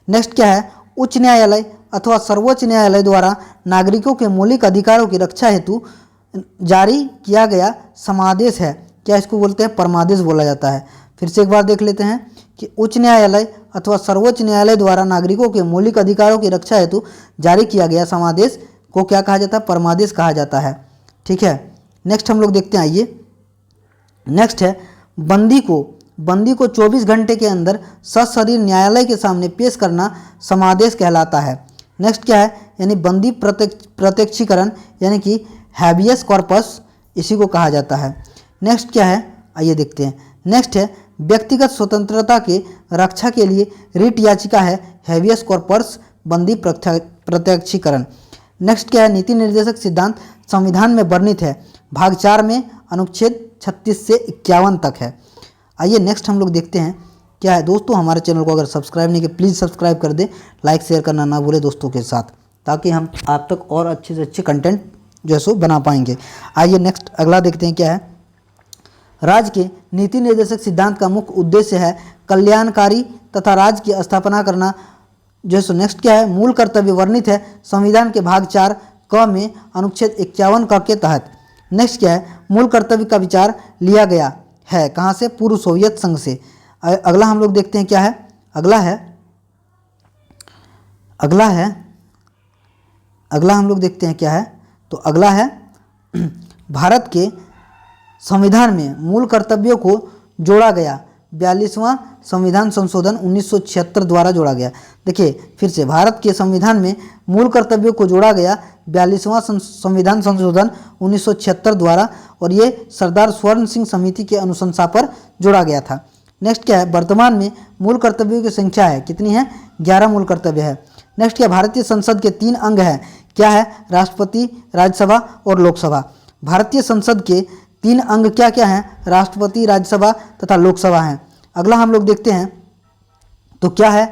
नेक्स्ट क्या है, उच्च न्यायालय अथवा सर्वोच्च न्यायालय द्वारा नागरिकों के मौलिक अधिकारों की रक्षा हेतु जारी किया गया समादेश है। क्या इसको बोलते हैं? परमादेश बोला जाता है। फिर से एक बार देख लेते हैं कि उच्च न्यायालय अथवा सर्वोच्च न्यायालय द्वारा नागरिकों के मौलिक अधिकारों की रक्षा हेतु जारी किया गया समादेश को क्या कहा जाता है? परमादेश कहा जाता है। ठीक है, नेक्स्ट हम लोग देखते हैं, आइए नेक्स्ट है बंदी को 24 घंटे के अंदर सशरीर न्यायालय के सामने पेश करना समादेश कहलाता है। नेक्स्ट क्या है, यानी बंदी प्रत्यक्षीकरण यानी कि हैबियस कॉर्पस, इसी को कहा जाता है। नेक्स्ट क्या है, आइए देखते हैं। नेक्स्ट है व्यक्तिगत स्वतंत्रता के रक्षा के लिए रिट याचिका है, हैबियस कॉर्पस बंदी प्रत्यक्षीकरण। नेक्स्ट क्या है, नीति निर्देशक सिद्धांत संविधान में वर्णित है, भाग 4 में अनुच्छेद 36 से 51 तक है। आइए नेक्स्ट हम लोग देखते हैं क्या है। दोस्तों हमारे चैनल को अगर सब्सक्राइब नहीं किया प्लीज़ सब्सक्राइब कर दें, लाइक शेयर करना ना भूलें दोस्तों के साथ, ताकि हम आप तक और अच्छे से अच्छे कंटेंट जो है सो बना पाएंगे। आइए नेक्स्ट अगला देखते हैं क्या है। राज्य के नीति निर्देशक सिद्धांत का मुख्य उद्देश्य है कल्याणकारी तथा राज्य की स्थापना करना जो है सो। नेक्स्ट क्या है, मूल कर्तव्य वर्णित है संविधान के भाग 4 क में अनुच्छेद 51 क के तहत। नेक्स्ट क्या है, मूल कर्तव्य का विचार लिया गया है कहाँ से? पूर्व सोवियत संघ से। अगला हम लोग देखते हैं क्या है, अगला हम लोग देखते हैं क्या है। तो अगला है भारत के संविधान में मूल कर्तव्यों को जोड़ा गया। 42वां संविधान संशोधन 1976 द्वारा जोड़ा गया। देखिए फिर से, भारत के संविधान में मूल कर्तव्यों को जोड़ा गया 42वां संविधान संशोधन 1976 द्वारा, और ये सरदार स्वर्ण सिंह समिति के अनुशंसा पर जोड़ा गया था। नेक्स्ट क्या है, वर्तमान में मूल कर्तव्यों की संख्या है कितनी है, 11 मूल कर्तव्य है। नेक्स्ट क्या, भारतीय संसद के 3 अंग हैं, क्या है, राष्ट्रपति, राज्यसभा और लोकसभा। भारतीय संसद के 3 अंग क्या क्या हैं, राष्ट्रपति, राज्यसभा तथा लोकसभा हैं। अगला हम लोग देखते हैं तो क्या है,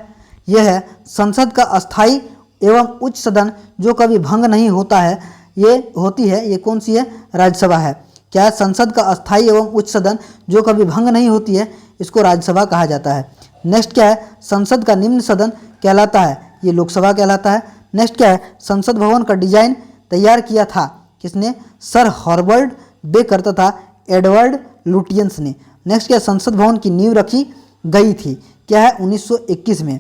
यह है संसद का अस्थायी एवं उच्च सदन जो कभी भंग नहीं होता है, ये होती है, ये कौन सी है, राज्यसभा है। क्या है, संसद का अस्थायी एवं उच्च सदन जो कभी भंग नहीं होती है, इसको राज्यसभा कहा जाता है। नेक्स्ट क्या है, संसद का निम्न सदन कहलाता है, ये लोकसभा कहलाता है। नेक्स्ट क्या है, संसद भवन का डिजाइन तैयार किया था किसने, सर हॉर्बर्ट बेकर तथा एडवर्ड लुटियंस ने। नेक्स्ट क्या, संसद भवन की नींव रखी गई थी, क्या है, 1921 में।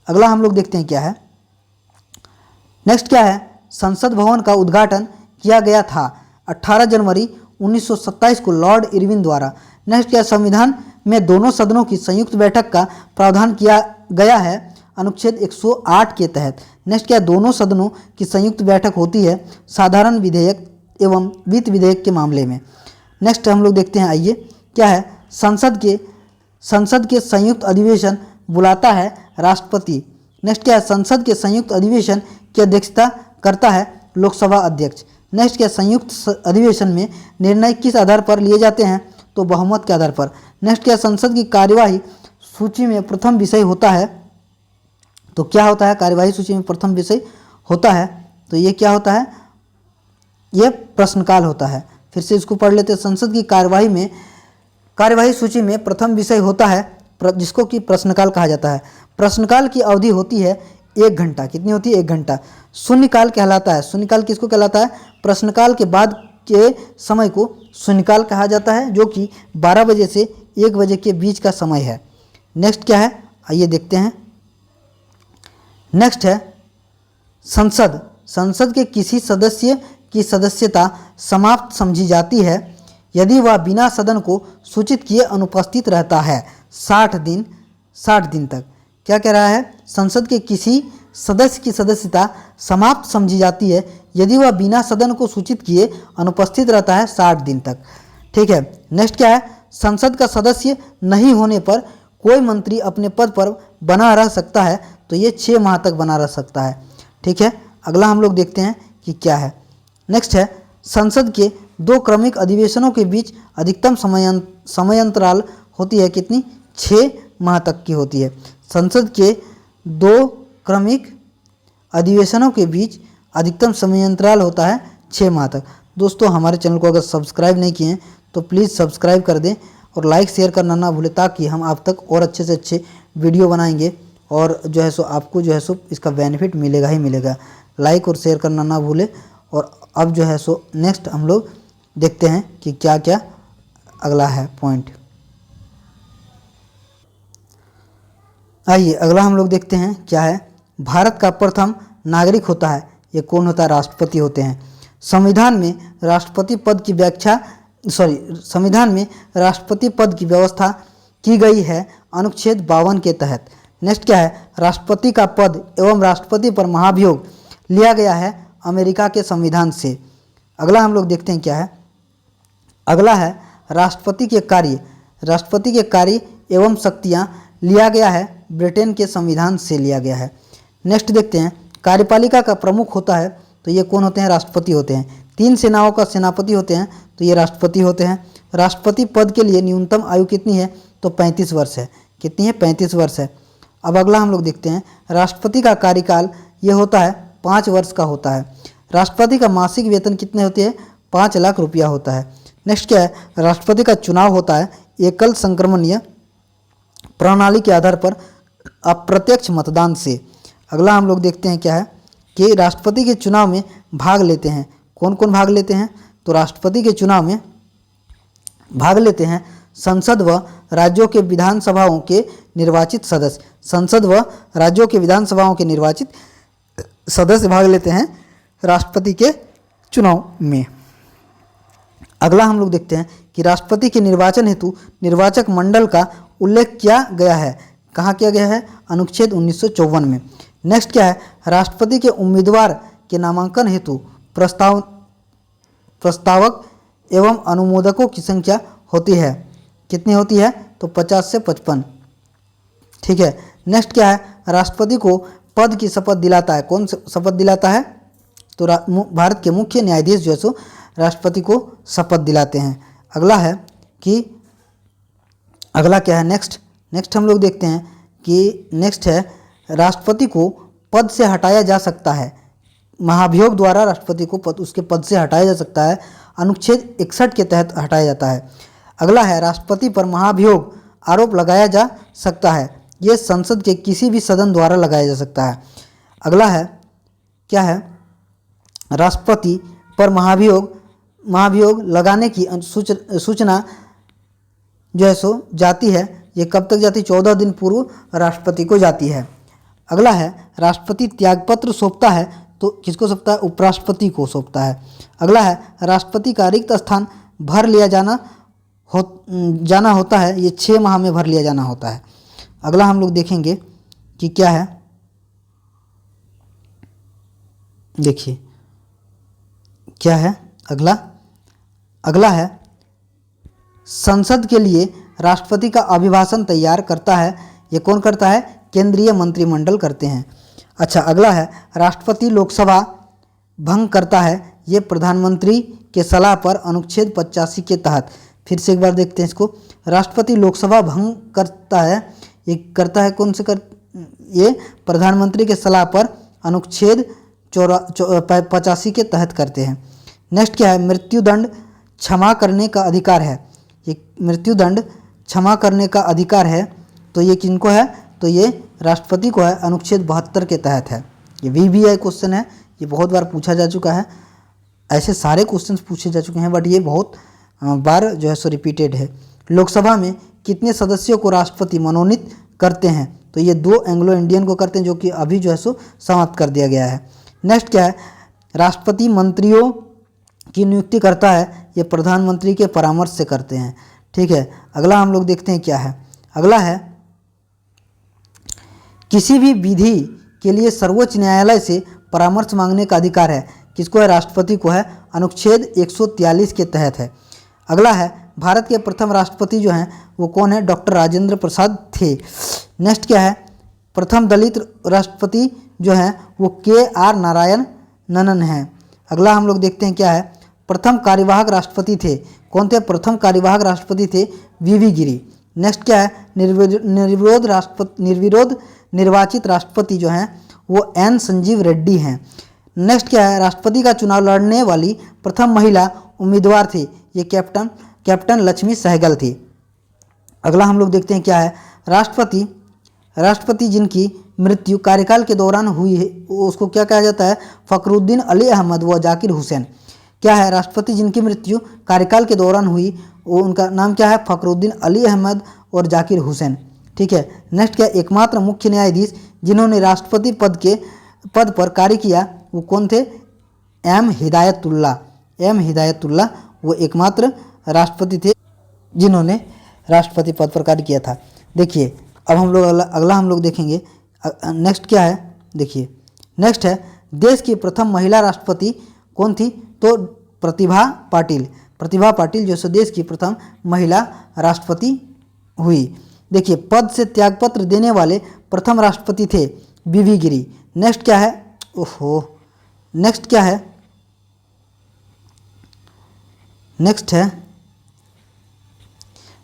अगला हम लोग देखते हैं क्या है, नेक्स्ट क्या है, संसद भवन का उद्घाटन किया गया था 18 जनवरी 1927 को लॉर्ड इरविन द्वारा। नेक्स्ट क्या, संविधान में दोनों सदनों की संयुक्त बैठक का प्रावधान किया गया है अनुच्छेद 108 के तहत। नेक्स्ट क्या, दोनों सदनों की संयुक्त बैठक होती है साधारण विधेयक एवं वित्त विधेयक के मामले में। नेक्स्ट हम लोग देखते हैं, आइए क्या है, संसद के संयुक्त अधिवेशन बुलाता है राष्ट्रपति। नेक्स्ट क्या है, संसद के संयुक्त अधिवेशन की अध्यक्षता करता है लोकसभा अध्यक्ष। नेक्स्ट क्या, संयुक्त अधिवेशन में निर्णय किस आधार पर लिए जाते हैं, तो बहुमत के आधार पर। नेक्स्ट क्या, संसद की कार्यवाही सूची में प्रथम विषय होता है, तो क्या होता है, कार्यवाही सूची में प्रथम विषय होता है, तो ये क्या होता है, ये प्रश्नकाल होता है। फिर से इसको पढ़ लेते हैं, संसद की कार्यवाही सूची में प्रथम विषय होता है जिसको कि प्रश्नकाल कहा जाता है। प्रश्नकाल की अवधि होती है 1 घंटा, कितनी होती है, 1 घंटा। शून्यकाल कहलाता है, शून्यकाल किसको कहलाता है, प्रश्नकाल के बाद के समय को शून्यकाल कहा जाता है, जो कि 12 बजे से 1 बजे के बीच का समय है। नेक्स्ट क्या है, आइए देखते हैं। नेक्स्ट है, संसद के किसी सदस्य की सदस्यता समाप्त समझी जाती है यदि वह बिना सदन को सूचित किए अनुपस्थित रहता है 60 दिन तक। क्या कह रहा है, संसद के किसी सदस्य की सदस्यता समाप्त समझी जाती है यदि वह बिना सदन को सूचित किए अनुपस्थित रहता है 60 दिन तक। ठीक है। नेक्स्ट क्या है, संसद का सदस्य नहीं होने पर कोई मंत्री अपने पद पर बना रह सकता है, तो ये 6 माह तक बना रह सकता है। ठीक है। अगला हम लोग देखते हैं कि क्या है। नेक्स्ट है, संसद के 2 क्रमिक अधिवेशनों के बीच अधिकतम समयांतराल होती है कितनी, 6 माह तक की होती है। संसद के 2 क्रमिक अधिवेशनों के बीच अधिकतम समयांतराल होता है 6 माह तक। दोस्तों, हमारे चैनल को अगर सब्सक्राइब नहीं किए हैं तो प्लीज़ सब्सक्राइब कर दें और लाइक शेयर करना ना भूलें, ताकि हम आप तक और अच्छे से अच्छे वीडियो बनाएंगे और जो है सो आपको जो है सो इसका बेनिफिट मिलेगा ही मिलेगा। लाइक और शेयर करना ना भूलें। और अब जो है सो नेक्स्ट हम लोग देखते हैं कि क्या क्या अगला है पॉइंट। आइए अगला हम लोग देखते हैं क्या है। भारत का प्रथम नागरिक होता है, ये कौन होता है, राष्ट्रपति होते हैं। संविधान में राष्ट्रपति पद की व्यवस्था की गई है अनुच्छेद 52 के तहत। नेक्स्ट क्या है, राष्ट्रपति का पद एवं राष्ट्रपति पर महाभियोग लिया गया है अमेरिका के संविधान से। अगला हम लोग देखते हैं क्या है। अगला है, राष्ट्रपति के कार्य एवं शक्तियाँ लिया गया है ब्रिटेन के संविधान से लिया गया है। नेक्स्ट देखते हैं, कार्यपालिका का प्रमुख होता है, तो ये कौन होते हैं, राष्ट्रपति होते हैं। 3 सेनाओं का सेनापति होते हैं, तो ये राष्ट्रपति होते हैं। राष्ट्रपति पद के लिए न्यूनतम आयु कितनी है, तो 35 वर्ष है। कितनी है, 35 वर्ष है। अब अगला हम लोग देखते हैं, राष्ट्रपति का कार्यकाल ये होता है 5 वर्ष का होता है। राष्ट्रपति का मासिक वेतन कितने होते हैं, 5 लाख रुपया होता है। नेक्स्ट क्या है, राष्ट्रपति का चुनाव होता है एकल संक्रमणीय प्रणाली के आधार पर अप्रत्यक्ष मतदान से। अगला हम लोग देखते हैं क्या है कि राष्ट्रपति के चुनाव में भाग लेते हैं, कौन कौन भाग लेते हैं, तो राष्ट्रपति के चुनाव में भाग लेते हैं संसद व राज्यों के विधानसभाओं के निर्वाचित सदस्य। संसद व राज्यों के विधानसभाओं के निर्वाचित सदस्य भाग लेते हैं राष्ट्रपति के चुनाव में। अगला हम लोग देखते हैं कि राष्ट्रपति के निर्वाचन हेतु निर्वाचक मंडल का उल्लेख किया गया है। कहाँ किया गया है? अनुच्छेद 1954 में। नेक्स्ट क्या है? राष्ट्रपति के उम्मीदवार के नामांकन हेतु प्रस्तावक एवं अनुमोदकों की संख्या होती है। कितनी होती है? तो 50 से 55। ठीक है। नेक्स्ट क्या है? राष्ट्रपति को पद की शपथ दिलाता है। कौन शपथ दिलाता है? तो भारत के मुख्य न्यायाधीश जो है सो राष्ट्रपति को शपथ दिलाते हैं। अगला है कि अगला क्या है? नेक्स्ट हम लोग देखते हैं कि नेक्स्ट है राष्ट्रपति को पद से हटाया जा सकता है। महाभियोग द्वारा राष्ट्रपति को उसके पद से हटाया जा सकता है। अनुच्छेद 61 के तहत हटाया जाता है। अगला है राष्ट्रपति पर महाभियोग आरोप लगाया जा सकता है। ये संसद के किसी भी सदन द्वारा लगाया जा सकता है। अगला है क्या है? राष्ट्रपति पर महाभियोग लगाने की सूचना जो है सो जाती है। ये कब तक जाती है? 14 दिन पूर्व राष्ट्रपति को जाती है। अगला है राष्ट्रपति त्यागपत्र सौंपता है तो किसको सौंपता है? उपराष्ट्रपति को सौंपता है। अगला है राष्ट्रपति का रिक्त स्थान भर लिया जाना होता है। ये 6 माह में भर लिया जाना होता है। अगला हम लोग देखेंगे कि क्या है। देखिए क्या है अगला है संसद के लिए राष्ट्रपति का अभिभाषण तैयार करता है। ये कौन करता है? केंद्रीय मंत्रिमंडल करते हैं। अच्छा, अगला है राष्ट्रपति लोकसभा भंग करता है। ये प्रधानमंत्री के सलाह पर अनुच्छेद 85 के तहत। फिर से एक बार देखते हैं इसको। राष्ट्रपति लोकसभा भंग करता है। ये करता है कौन से ये प्रधानमंत्री के सलाह पर अनुच्छेद 85 के तहत करते हैं। नेक्स्ट क्या है? मृत्युदंड क्षमा करने का अधिकार है। ये मृत्युदंड क्षमा करने का अधिकार है तो ये किनको है? तो ये राष्ट्रपति को है। अनुच्छेद 72 के तहत है। ये VBI क्वेश्चन है। ये बहुत बार पूछा जा चुका है। ऐसे सारे क्वेश्चंस पूछे जा चुके हैं बट ये बहुत बार जो है सो रिपीटेड है। लोकसभा में कितने सदस्यों को राष्ट्रपति मनोनीत करते हैं? तो ये 2 एंग्लो इंडियन को करते हैं जो कि अभी जो है सो समाप्त कर दिया गया है। नेक्स्ट क्या है? राष्ट्रपति मंत्रियों की नियुक्ति करता है। ये प्रधानमंत्री के परामर्श से करते हैं। ठीक है। अगला हम लोग देखते हैं क्या है। अगला है किसी भी विधि के लिए सर्वोच्च न्यायालय से परामर्श मांगने का अधिकार है। किसको है? राष्ट्रपति को है। अनुच्छेद 143 के तहत है। अगला है भारत के प्रथम राष्ट्रपति जो हैं वो कौन है? डॉक्टर राजेंद्र प्रसाद थे। नेक्स्ट क्या है? प्रथम दलित राष्ट्रपति जो हैं वो KR नारायणन हैं। अगला हम लोग देखते हैं क्या है? प्रथम कार्यवाहक राष्ट्रपति थे। कौन थे? प्रथम कार्यवाहक राष्ट्रपति थे VV गिरी। नेक्स्ट क्या है? निर्विरोध निर्वाचित राष्ट्रपति जो हैं वो N संजीव रेड्डी हैं। नेक्स्ट क्या है? राष्ट्रपति का चुनाव लड़ने वाली प्रथम महिला उम्मीदवार थी। ये कैप्टन लक्ष्मी सहगल थी। अगला हम लोग देखते हैं क्या है? राष्ट्रपति जिनकी मृत्यु कार्यकाल के दौरान हुई है उसको क्या कहा जाता है? फखरुद्दीन अली अहमद व जाकिर हुसैन। क्या है? राष्ट्रपति जिनकी मृत्यु कार्यकाल के दौरान हुई वो उनका नाम क्या है? फखरुद्दीन अली अहमद और जाकिर हुसैन। ठीक है। नेक्स्ट क्या? एकमात्र मुख्य न्यायाधीश जिन्होंने राष्ट्रपति पद पर कार्य किया वो कौन थे? M हिदायतुल्ला वो एकमात्र राष्ट्रपति थे जिन्होंने राष्ट्रपति पद पर कार्य किया था। देखिए अब हम लोग अगला हम लोग देखेंगे। नेक्स्ट क्या है? देखिए नेक्स्ट है देश की प्रथम महिला राष्ट्रपति कौन थी? तो प्रतिभा पाटिल जो देश की प्रथम महिला राष्ट्रपति हुई। देखिए पद से त्यागपत्र देने वाले प्रथम राष्ट्रपति थे VV गिरी। नेक्स्ट क्या है? नेक्स्ट क्या है? नेक्स्ट है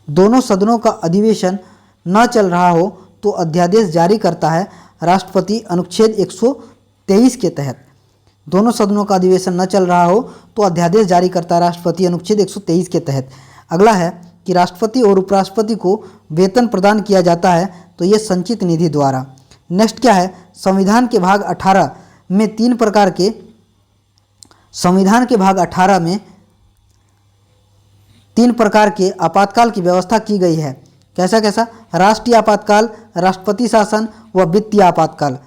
दोनों सदनों का अधिवेशन न चल रहा हो तो अध्यादेश जारी करता है राष्ट्रपति। अनुच्छेद 123 के तहत दोनों सदनों का अधिवेशन न चल रहा हो तो अध्यादेश जारी करता है राष्ट्रपति। अनुच्छेद 123 के तहत। अगला है कि राष्ट्रपति और उपराष्ट्रपति को वेतन प्रदान किया जाता है तो ये संचित निधि द्वारा। नेक्स्ट क्या है? संविधान के भाग 18 में 3 प्रकार के आपातकाल की व्यवस्था की गई है। कैसा? राष्ट्रीय आपातकाल, राष्ट्रपति शासन व वित्तीय आपातकाल।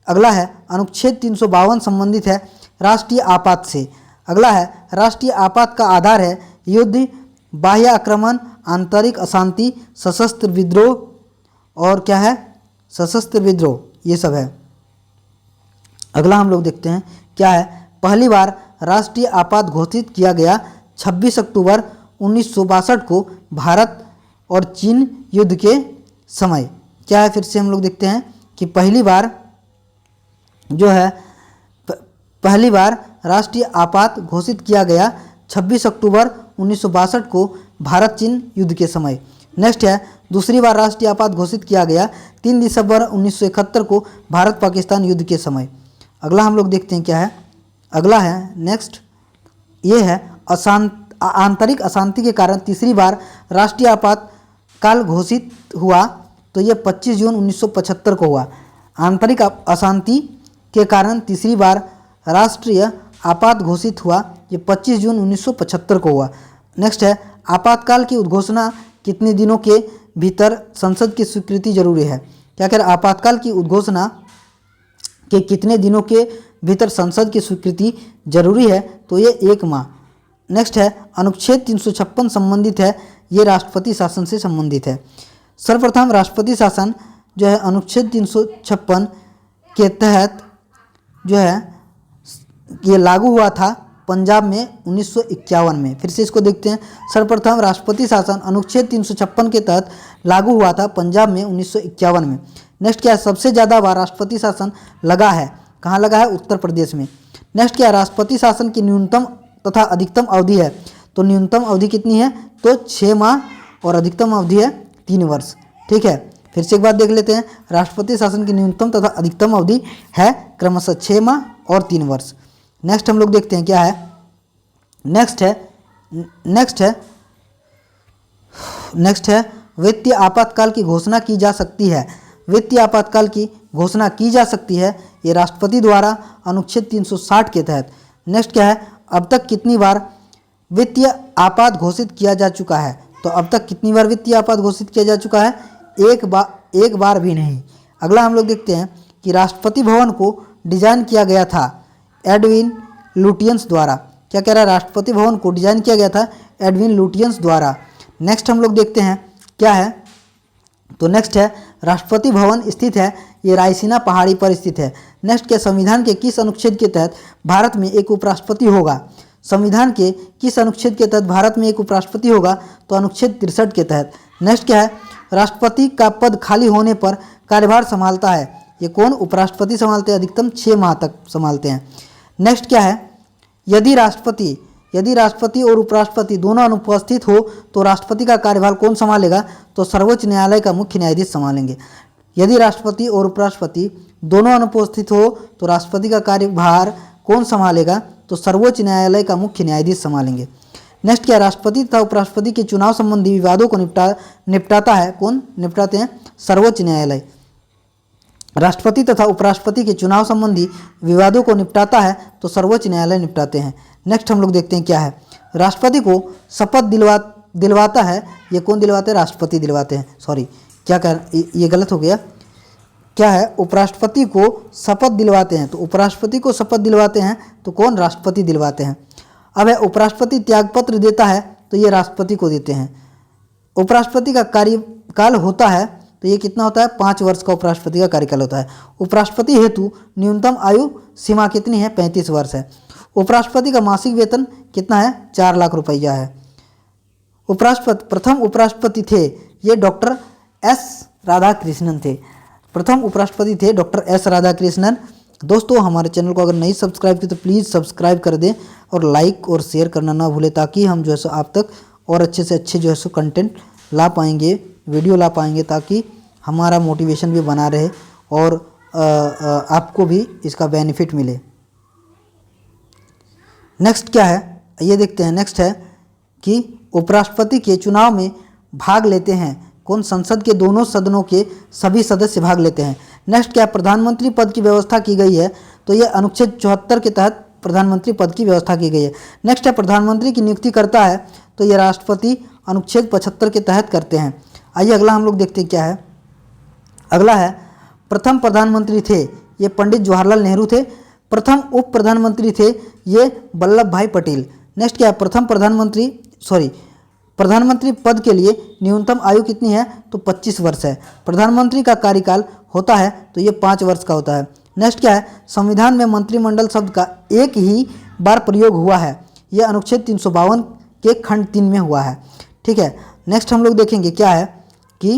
अगला है अनुच्छेद 352 संबंधित है राष्ट्रीय आपात से। अगला है राष्ट्रीय आपात का आधार है युद्ध, बाह्य आक्रमण, आंतरिक अशांति, सशस्त्र विद्रोह और क्या है, सशस्त्र विद्रोह, ये सब है। अगला हम लोग देखते हैं क्या है, पहली बार राष्ट्रीय आपात घोषित किया गया 26 अक्टूबर 1962 को भारत और चीन युद्ध के समय। क्या है, फिर से हम लोग देखते हैं कि पहली बार जो है पहली बार राष्ट्रीय आपात घोषित किया गया 26 अक्टूबर 1962 को भारत चीन युद्ध के समय। नेक्स्ट है, दूसरी बार राष्ट्रीय आपात घोषित किया गया 3 दिसंबर 1971 को भारत पाकिस्तान युद्ध के समय। अगला हम लोग देखते हैं क्या है, अगला है नेक्स्ट, ये है आंतरिक अशांति के कारण तीसरी बार राष्ट्रीय आपातकाल घोषित हुआ, तो ये 25 जून 1975 को हुआ। आंतरिक अशांति के कारण तीसरी बार राष्ट्रीय आपात घोषित हुआ, ये 25 जून 1975 को हुआ। नेक्स्ट है, आपातकाल की उद्घोषणा कितने दिनों के भीतर संसद की स्वीकृति जरूरी है। क्या कह रहा है, आपातकाल की उद्घोषणा के कितने दिनों के भीतर संसद की स्वीकृति जरूरी है, तो ये 1 माह। नेक्स्ट है, अनुच्छेद 356 संबंधित है, ये राष्ट्रपति शासन से संबंधित है। सर्वप्रथम राष्ट्रपति शासन जो है अनुच्छेद 356 के तहत जो है ये लागू हुआ था पंजाब में 1951 में। फिर से इसको देखते हैं, सर्वप्रथम राष्ट्रपति शासन अनुच्छेद 356 के तहत लागू हुआ था पंजाब में 1951 में। नेक्स्ट क्या है, सबसे ज़्यादा बार राष्ट्रपति शासन लगा है, कहाँ लगा है, उत्तर प्रदेश में। नेक्स्ट क्या है, राष्ट्रपति शासन की न्यूनतम तथा अधिकतम अवधि है, तो न्यूनतम अवधि कितनी है, तो 6 माह और अधिकतम अवधि है 3 वर्ष। ठीक है, फिर से एक बात देख लेते हैं, राष्ट्रपति शासन की न्यूनतम तथा अधिकतम अवधि है क्रमशः 6 माह और 3 वर्ष। नेक्स्ट हम लोग देखते हैं क्या है, नेक्स्ट है वित्तीय आपातकाल की घोषणा की जा सकती है। वित्तीय आपातकाल की घोषणा की जा सकती है, ये राष्ट्रपति द्वारा अनुच्छेद 360 के तहत। नेक्स्ट क्या है, अब तक कितनी बार वित्तीय आपात घोषित किया जा चुका है, तो अब तक कितनी बार वित्तीय आपात घोषित किया जा चुका है, एक बार भी नहीं। अगला हम लोग देखते हैं कि राष्ट्रपति भवन को डिजाइन किया गया था एडविन लुटियंस द्वारा। क्या कह रहा है, राष्ट्रपति भवन को डिजाइन किया गया था एडविन लुटियंस द्वारा। नेक्स्ट हम लोग देखते हैं क्या है, तो नेक्स्ट है राष्ट्रपति भवन स्थित है, ये रायसीना पहाड़ी पर स्थित है। नेक्स्ट क्या, संविधान के किस अनुच्छेद के तहत भारत में एक उपराष्ट्रपति होगा। संविधान के किस अनुच्छेद के तहत भारत में एक उपराष्ट्रपति होगा, तो अनुच्छेद 63 के तहत। नेक्स्ट क्या है, राष्ट्रपति का पद खाली होने पर कार्यभार संभालता है, ये कौन, उपराष्ट्रपति संभालते हैं, अधिकतम 6 माह तक संभालते हैं। नेक्स्ट क्या है, यदि राष्ट्रपति और उपराष्ट्रपति दोनों अनुपस्थित हो तो राष्ट्रपति का कार्यभार कौन संभालेगा, तो सर्वोच्च न्यायालय का मुख्य न्यायाधीश संभालेंगे। यदि राष्ट्रपति और उपराष्ट्रपति दोनों अनुपस्थित हो तो राष्ट्रपति का कार्यभार कौन संभालेगा, तो सर्वोच्च न्यायालय का मुख्य न्यायाधीश संभालेंगे। नेक्स्ट क्या, राष्ट्रपति तथा उपराष्ट्रपति के चुनाव संबंधी विवादों को निपटाता है, कौन निपटाते हैं, सर्वोच्च न्यायालय। राष्ट्रपति तथा उपराष्ट्रपति के चुनाव संबंधी विवादों को निपटाता है तो सर्वोच्च न्यायालय निपटाते हैं। नेक्स्ट हम लोग देखते हैं क्या है, राष्ट्रपति को शपथ दिलवाता है, ये कौन दिलवाते हैं, राष्ट्रपति दिलवाते हैं। सॉरी, क्या कर, ये गलत हो गया। क्या है, उपराष्ट्रपति को शपथ दिलवाते हैं, तो उपराष्ट्रपति को शपथ दिलवाते हैं तो कौन, राष्ट्रपति दिलवाते हैं। अब है उपराष्ट्रपति त्यागपत्र देता है, तो ये राष्ट्रपति को देते हैं। उपराष्ट्रपति का कार्यकाल होता है, तो ये कितना होता है, 5 वर्ष का उपराष्ट्रपति का कार्यकाल होता है। उपराष्ट्रपति हेतु न्यूनतम आयु सीमा कितनी है, 35 वर्ष है। उपराष्ट्रपति का मासिक वेतन कितना है, 4 लाख रुपया है। प्रथम उपराष्ट्रपति थे ये डॉक्टर एस राधाकृष्णन थे। प्रथम उपराष्ट्रपति थे डॉक्टर एस राधाकृष्णन। दोस्तों, हमारे चैनल को अगर नहीं सब्सक्राइब किया तो प्लीज़ सब्सक्राइब कर दें और लाइक और शेयर करना ना भूलें, ताकि हम जो है सो आप तक और अच्छे से अच्छे जो है सो कंटेंट ला पाएंगे, वीडियो ला पाएंगे, ताकि हमारा मोटिवेशन भी बना रहे और आपको भी इसका बेनिफिट मिले। नेक्स्ट क्या है, ये देखते हैं। नेक्स्ट है कि उपराष्ट्रपति के चुनाव में भाग लेते हैं कौन, संसद के दोनों सदनों के सभी सदस्य भाग लेते हैं। नेक्स्ट क्या, प्रधानमंत्री पद की व्यवस्था की गई है, तो ये अनुच्छेद 74 के तहत प्रधानमंत्री पद की व्यवस्था की गई है। नेक्स्ट है, प्रधानमंत्री की नियुक्ति करता है, तो ये राष्ट्रपति अनुच्छेद 75 के तहत करते हैं। आइए अगला हम लोग देखते हैं क्या है। अगला है, प्रथम प्रधानमंत्री थे ये पंडित जवाहरलाल नेहरू थे। प्रथम उप प्रधानमंत्री थे ये वल्लभ भाई पटेल। नेक्स्ट क्या है, प्रधानमंत्री पद के लिए न्यूनतम आयु कितनी है? तो 25 वर्ष है। प्रधानमंत्री का कार्यकाल होता है तो ये 5 वर्ष का होता है। नेक्स्ट क्या है? संविधान में मंत्रिमंडल शब्द का एक ही बार प्रयोग हुआ है। यह अनुच्छेद 352 के खंड 3 में हुआ है। ठीक है। नेक्स्ट हम लोग देखेंगे क्या है कि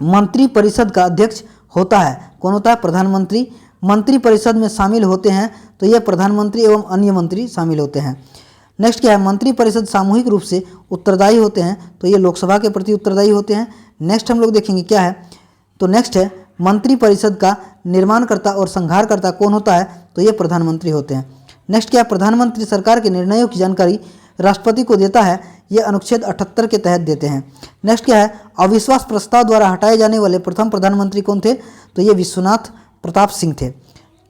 मंत्रिपरिषद का अध्यक्ष होता है। कौन होता है? प्रधानमंत्री। मंत्रिपरिषद में शामिल होते हैं तो ये प्रधानमंत्री एवं अन्य मंत्री शामिल होते हैं। नेक्स्ट क्या है? मंत्रिपरिषद सामूहिक रूप से उत्तरदायी होते हैं तो ये लोकसभा के प्रति उत्तरदायी होते हैं। नेक्स्ट हम लोग देखेंगे क्या है, तो नेक्स्ट है मंत्रिपरिषद का निर्माणकर्ता और संहारकर्ता कौन होता है? तो ये प्रधानमंत्री होते हैं। नेक्स्ट क्या है? प्रधानमंत्री सरकार के निर्णयों की जानकारी राष्ट्रपति को देता है। ये अनुच्छेद 78 के तहत देते हैं। नेक्स्ट क्या है? अविश्वास प्रस्ताव द्वारा हटाए जाने वाले प्रथम प्रधानमंत्री कौन थे? तो ये विश्वनाथ प्रताप सिंह थे।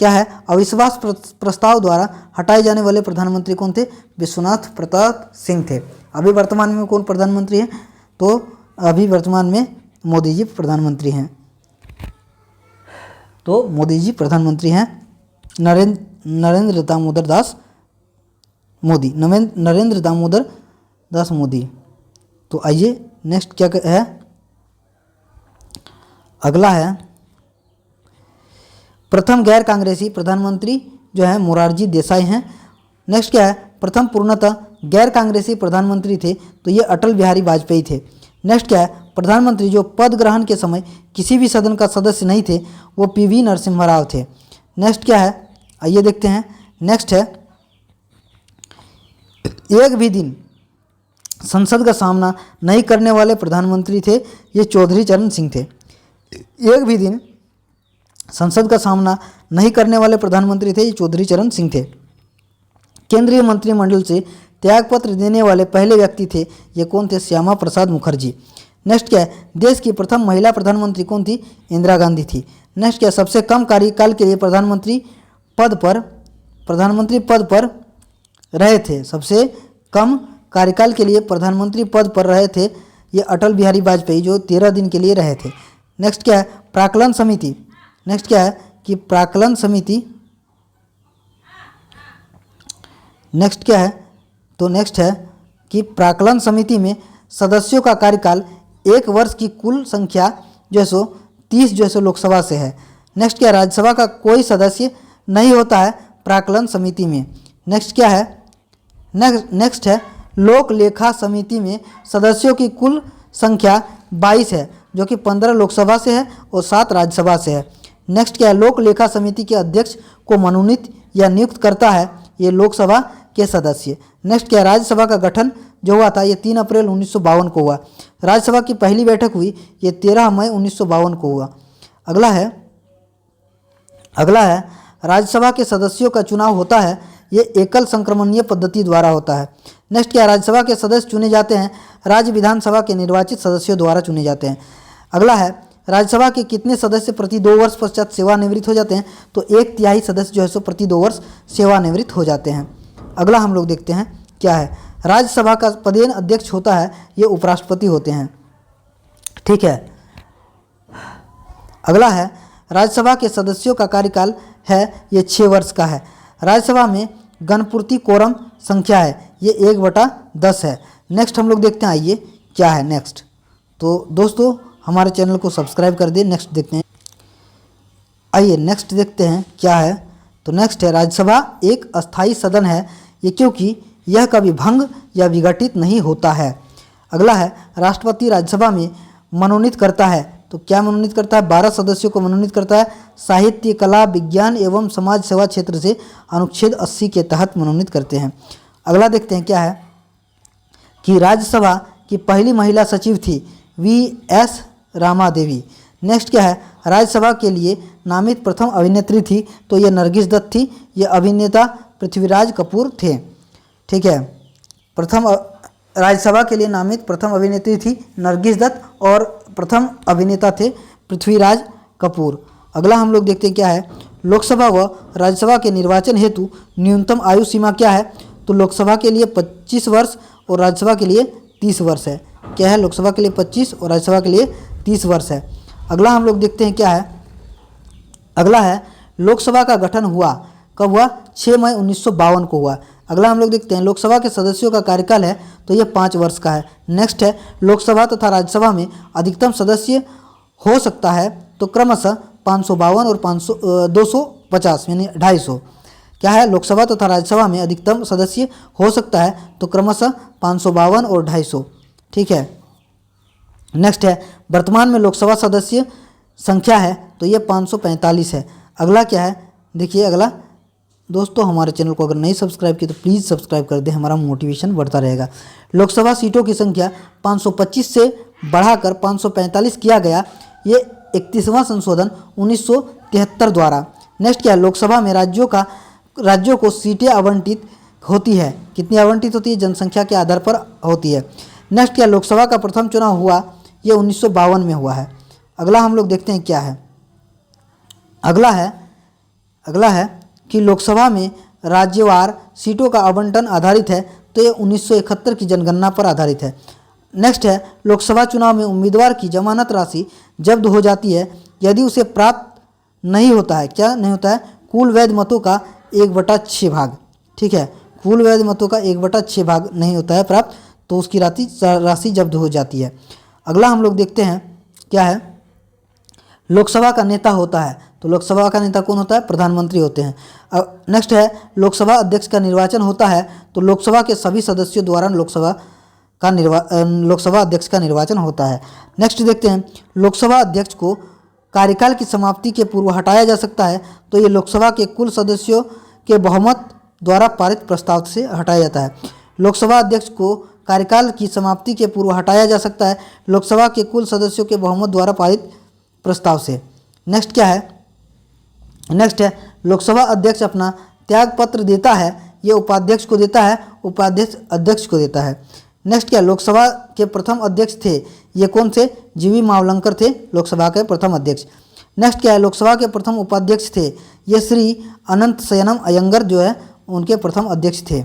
क्या है? अविश्वास प्रस्ताव द्वारा हटाए जाने वाले प्रधानमंत्री कौन थे? विश्वनाथ प्रताप सिंह थे। अभी वर्तमान में कौन प्रधानमंत्री हैं? तो अभी वर्तमान में मोदी जी प्रधानमंत्री हैं। तो मोदी जी प्रधानमंत्री हैं। नरेंद्र दामोदर दास मोदी, नरेंद्र दामोदर दास मोदी। तो आइए नेक्स्ट क्या है, अगला है प्रथम गैर कांग्रेसी प्रधानमंत्री जो है मोरारजी देसाई हैं। नेक्स्ट क्या है? प्रथम पूर्णतः गैर कांग्रेसी प्रधानमंत्री थे तो ये अटल बिहारी वाजपेयी थे। नेक्स्ट क्या है? प्रधानमंत्री जो पद ग्रहण के समय किसी भी सदन का सदस्य नहीं थे वो पीवी नरसिम्हा राव थे। नेक्स्ट क्या है? आइए देखते हैं। नेक्स्ट है एक भी दिन संसद का सामना नहीं करने वाले प्रधानमंत्री थे, ये चौधरी चरण सिंह थे। एक भी दिन संसद का सामना नहीं करने वाले प्रधानमंत्री थे, ये चौधरी चरण सिंह थे। केंद्रीय मंत्रिमंडल से त्यागपत्र देने वाले पहले व्यक्ति थे, ये कौन थे? श्यामा प्रसाद मुखर्जी। नेक्स्ट क्या है? देश की प्रथम महिला प्रधानमंत्री कौन थी? इंदिरा गांधी थी। नेक्स्ट क्या है? सबसे कम कार्यकाल के लिए प्रधानमंत्री पद पर रहे थे, सबसे कम कार्यकाल के लिए प्रधानमंत्री पद पर रहे थे, ये अटल बिहारी वाजपेयी जो 13 दिन के लिए रहे थे। नेक्स्ट क्या है? प्राक्कलन समिति। नेक्स्ट क्या है कि प्राक्कलन समिति, नेक्स्ट क्या है? तो नेक्स्ट है कि प्राक्कलन समिति में सदस्यों का कार्यकाल 1 वर्ष की कुल संख्या जो है सो 30 जो है सो लोकसभा से है। नेक्स्ट क्या है? राज्यसभा का कोई सदस्य नहीं होता है प्राक्कलन समिति में। नेक्स्ट क्या है? नेक्स्ट है लोक लेखा समिति में सदस्यों की कुल संख्या 22 है, जो कि 15 लोकसभा से है और 7 राज्यसभा से है। नेक्स्ट क्या है? लोक लेखा समिति के अध्यक्ष को मनोनीत या नियुक्त करता है ये लोकसभा के सदस्य। नेक्स्ट क्या है? राज्यसभा का गठन जो हुआ था ये 3 अप्रैल 1952 को हुआ। राज्यसभा की पहली बैठक हुई ये 13 मई 1952 को हुआ। अगला है राज्यसभा के सदस्यों का चुनाव होता है ये एकल संक्रमणीय पद्धति द्वारा होता है। नेक्स्ट क्या? राज्यसभा के सदस्य चुने जाते हैं राज्य विधानसभा के निर्वाचित सदस्यों द्वारा चुने जाते हैं। अगला है राज्यसभा के कितने सदस्य प्रति 2 वर्ष पश्चात सेवानिवृत्त हो जाते हैं? तो 1/3 सदस्य जो है सो प्रति 2 वर्ष सेवानिवृत्त हो जाते हैं। अगला हम लोग देखते हैं क्या है, राज्यसभा का पदेन अध्यक्ष होता है ये उपराष्ट्रपति होते हैं। ठीक है। अगला है राज्यसभा के सदस्यों का कार्यकाल है ये 6 वर्ष का है। राज्यसभा में गणपूर्ति कोरम संख्या है ये 1/10 है। नेक्स्ट हम लोग देखते हैं, आइए क्या है नेक्स्ट। तो दोस्तों हमारे चैनल को सब्सक्राइब कर दिए। नेक्स्ट देखते हैं, आइए नेक्स्ट देखते हैं क्या है। तो नेक्स्ट है राज्यसभा एक अस्थायी सदन है ये क्योंकि यह कभी भंग या विघटित नहीं होता है। अगला है राष्ट्रपति राज्यसभा में मनोनीत करता है, तो क्या मनोनीत करता है? 12 सदस्यों को मनोनीत करता है। साहित्य, कला, विज्ञान एवं समाज सेवा क्षेत्र से अनुच्छेद 80 के तहत मनोनीत करते हैं। अगला देखते हैं क्या है कि राज्यसभा की पहली महिला सचिव थी V.S. रामा देवी। नेक्स्ट क्या है? राज्यसभा के लिए नामित प्रथम अभिनेत्री थी तो ये नरगिस दत्त थी। ये अभिनेता पृथ्वीराज कपूर थे। ठीक है। राज्यसभा के लिए नामित प्रथम अभिनेत्री थी नरगिस दत्त और प्रथम अभिनेता थे पृथ्वीराज कपूर। अगला हम लोग देखते हैं क्या है, लोकसभा व राज्यसभा के निर्वाचन हेतु न्यूनतम आयु सीमा क्या है? तो लोकसभा के लिए 25 वर्ष और राज्यसभा के लिए 30 वर्ष है। क्या है? लोकसभा के लिए 25 और राज्यसभा के लिए 30 वर्ष है। अगला हम लोग देखते हैं क्या है, अगला है लोकसभा का गठन हुआ कब हुआ? 6 मई 1952 को हुआ। अगला हम लोग देखते हैं लोकसभा के सदस्यों का कार्यकाल है तो ये 5 वर्ष का है। नेक्स्ट है लोकसभा तथा राज्यसभा में अधिकतम सदस्य हो सकता है तो क्रमशः 552 और 250 यानी 250। क्या है, लोकसभा तथा राज्यसभा में अधिकतम सदस्य हो सकता है तो क्रमशः 552 और 250। ठीक है। नेक्स्ट है वर्तमान में लोकसभा सदस्य संख्या है तो ये 545 है। अगला क्या है, देखिए अगला दोस्तों, हमारे चैनल को अगर नहीं सब्सक्राइब किया तो प्लीज़ सब्सक्राइब कर दें, हमारा मोटिवेशन बढ़ता रहेगा। लोकसभा सीटों की संख्या 525 से बढ़ाकर 545 किया गया, ये 31वां संशोधन 1973 द्वारा। नेक्स्ट क्या है, लोकसभा में राज्यों को सीटें आवंटित होती है, कितनी आवंटित होती है, जनसंख्या के आधार पर होती है। नेक्स्ट क्या, लोकसभा का प्रथम चुनाव हुआ ये 1952 में हुआ है। अगला हम लोग देखते हैं क्या है, अगला है कि लोकसभा में राज्यवार सीटों का आवंटन आधारित है तो ये 1971 की जनगणना पर आधारित है। नेक्स्ट है लोकसभा चुनाव में उम्मीदवार की जमानत राशि जब्त हो जाती है यदि उसे प्राप्त नहीं होता है, क्या नहीं होता है, कुल वैध मतों का 1/6 भाग। ठीक है, कुल वैध मतों का 1/6 भाग नहीं होता है प्राप्त तो उसकी राशि जब्त हो जाती है। अगला हम लोग देखते हैं क्या है, लोकसभा का नेता होता है तो लोकसभा का नेता कौन होता है, प्रधानमंत्री होते हैं। नेक्स्ट है लोकसभा अध्यक्ष का निर्वाचन होता है तो लोकसभा के सभी सदस्यों द्वारा लोकसभा अध्यक्ष का निर्वाचन होता है। नेक्स्ट देखते हैं लोकसभा अध्यक्ष को कार्यकाल की समाप्ति के पूर्व हटाया जा सकता है तो ये लोकसभा के कुल सदस्यों के बहुमत द्वारा पारित प्रस्ताव से हटाया जाता है। लोकसभा अध्यक्ष को कार्यकाल की समाप्ति के पूर्व हटाया जा सकता है लोकसभा के कुल सदस्यों के बहुमत द्वारा पारित प्रस्ताव से। नेक्स्ट क्या है, नेक्स्ट है लोकसभा अध्यक्ष अपना त्याग पत्र देता है, ये उपाध्यक्ष को देता है, उपाध्यक्ष अध्यक्ष को देता है। नेक्स्ट क्या, लोकसभा के प्रथम अध्यक्ष थे ये कौन थे, जीवी मावलंकर थे लोकसभा के प्रथम अध्यक्ष। नेक्स्ट क्या है, लोकसभा के प्रथम उपाध्यक्ष थे ये श्री अनंत शयनम अयंगर जो है उनके प्रथम अध्यक्ष थे,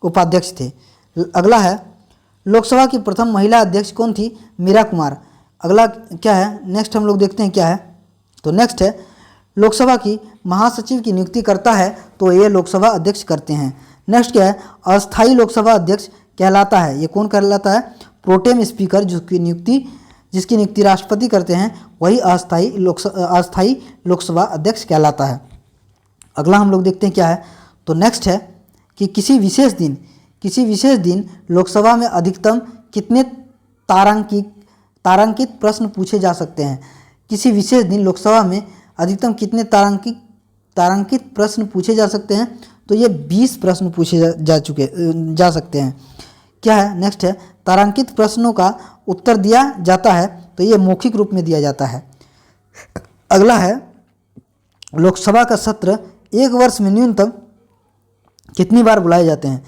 उपाध्यक्ष थे। अगला है लोकसभा की प्रथम महिला अध्यक्ष कौन थी, मीरा कुमार। अगला क्या है, नेक्स्ट हम लोग देखते हैं क्या है, तो नेक्स्ट है लोकसभा की महासचिव की नियुक्ति करता है तो ये लोकसभा अध्यक्ष करते हैं। नेक्स्ट क्या है, अस्थायी लोकसभा अध्यक्ष कहलाता है, ये कौन कहलाता है, प्रोटेम स्पीकर जिसकी नियुक्ति राष्ट्रपति करते हैं वही अस्थायी लोकसभा अध्यक्ष कहलाता है। अगला हम लोग देखते हैं क्या है, तो नेक्स्ट है कि किसी विशेष दिन लोकसभा में अधिकतम कितने तारांकित प्रश्न पूछे जा सकते हैं। किसी विशेष दिन लोकसभा में अधिकतम कितने तारांकित प्रश्न पूछे जा सकते हैं, तो ये 20 प्रश्न पूछे जा सकते हैं। क्या है, नेक्स्ट है तारांकित प्रश्नों का उत्तर दिया जाता है तो ये मौखिक रूप में दिया जाता है। अगला है लोकसभा का सत्र एक वर्ष में न्यूनतम कितनी बार बुलाए जाते हैं,